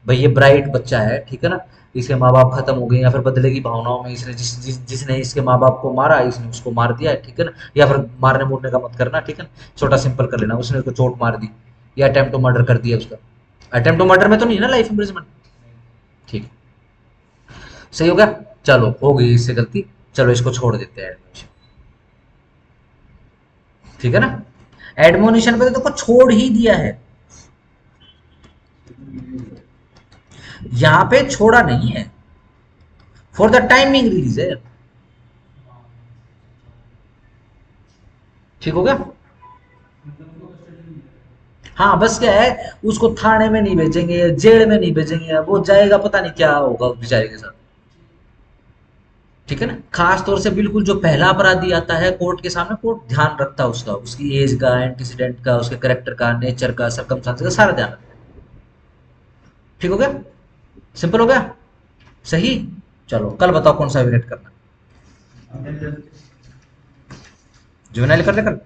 भाई ये ब्राइट बच्चा है, ठीक है ना, इसके माँ बाप खत्म हो गए, या फिर बदले की भावनाओं में इसने जिसने इसके माँ बाप को मारा इसने उसको मार दिया है, ठीक है ना, या फिर मारने मुरने का मत करना, ठीक है ना, छोटा सिंपल कर लेना, उसने उसको चोट मार दी या अटेम्प्ट टू मर्डर कर दिया उसका, अटेम्प्ट टू मर्डर में तो नहीं ना लाइफ इम्प्रिजमेंट? ठीक है, सही हो गया। चलो हो गई इससे गलती, चलो इसको छोड़ देते हैं एडमोनिशन, ठीक है ना। एडमोनिशन पे तो देखो छोड़ ही दिया है, यहां पे छोड़ा नहीं है, फॉर द टाइमिंग रिलीज है। ठीक हो गया। हाँ बस क्या है, उसको थाने में नहीं भेजेंगे, जेल में नहीं भेजेंगे, वो जाएगा पता नहीं क्या होगा उस बेचारे के साथ, ठीक है ना। खास तौर से बिल्कुल जो पहला अपराधी आता है कोर्ट के सामने, कोर्ट ध्यान रखता है उसका, उसकी एज का, एंटीसीडेंट का, उसके करेक्टर का, नेचर का, सरकमस्टांस का सारा ध्यान रखता है। ठीक हो गया, सिंपल हो गया, सही। चलो कल बताओ कौन सा वेरिएट करना, जुवेनाइल कर ले कल।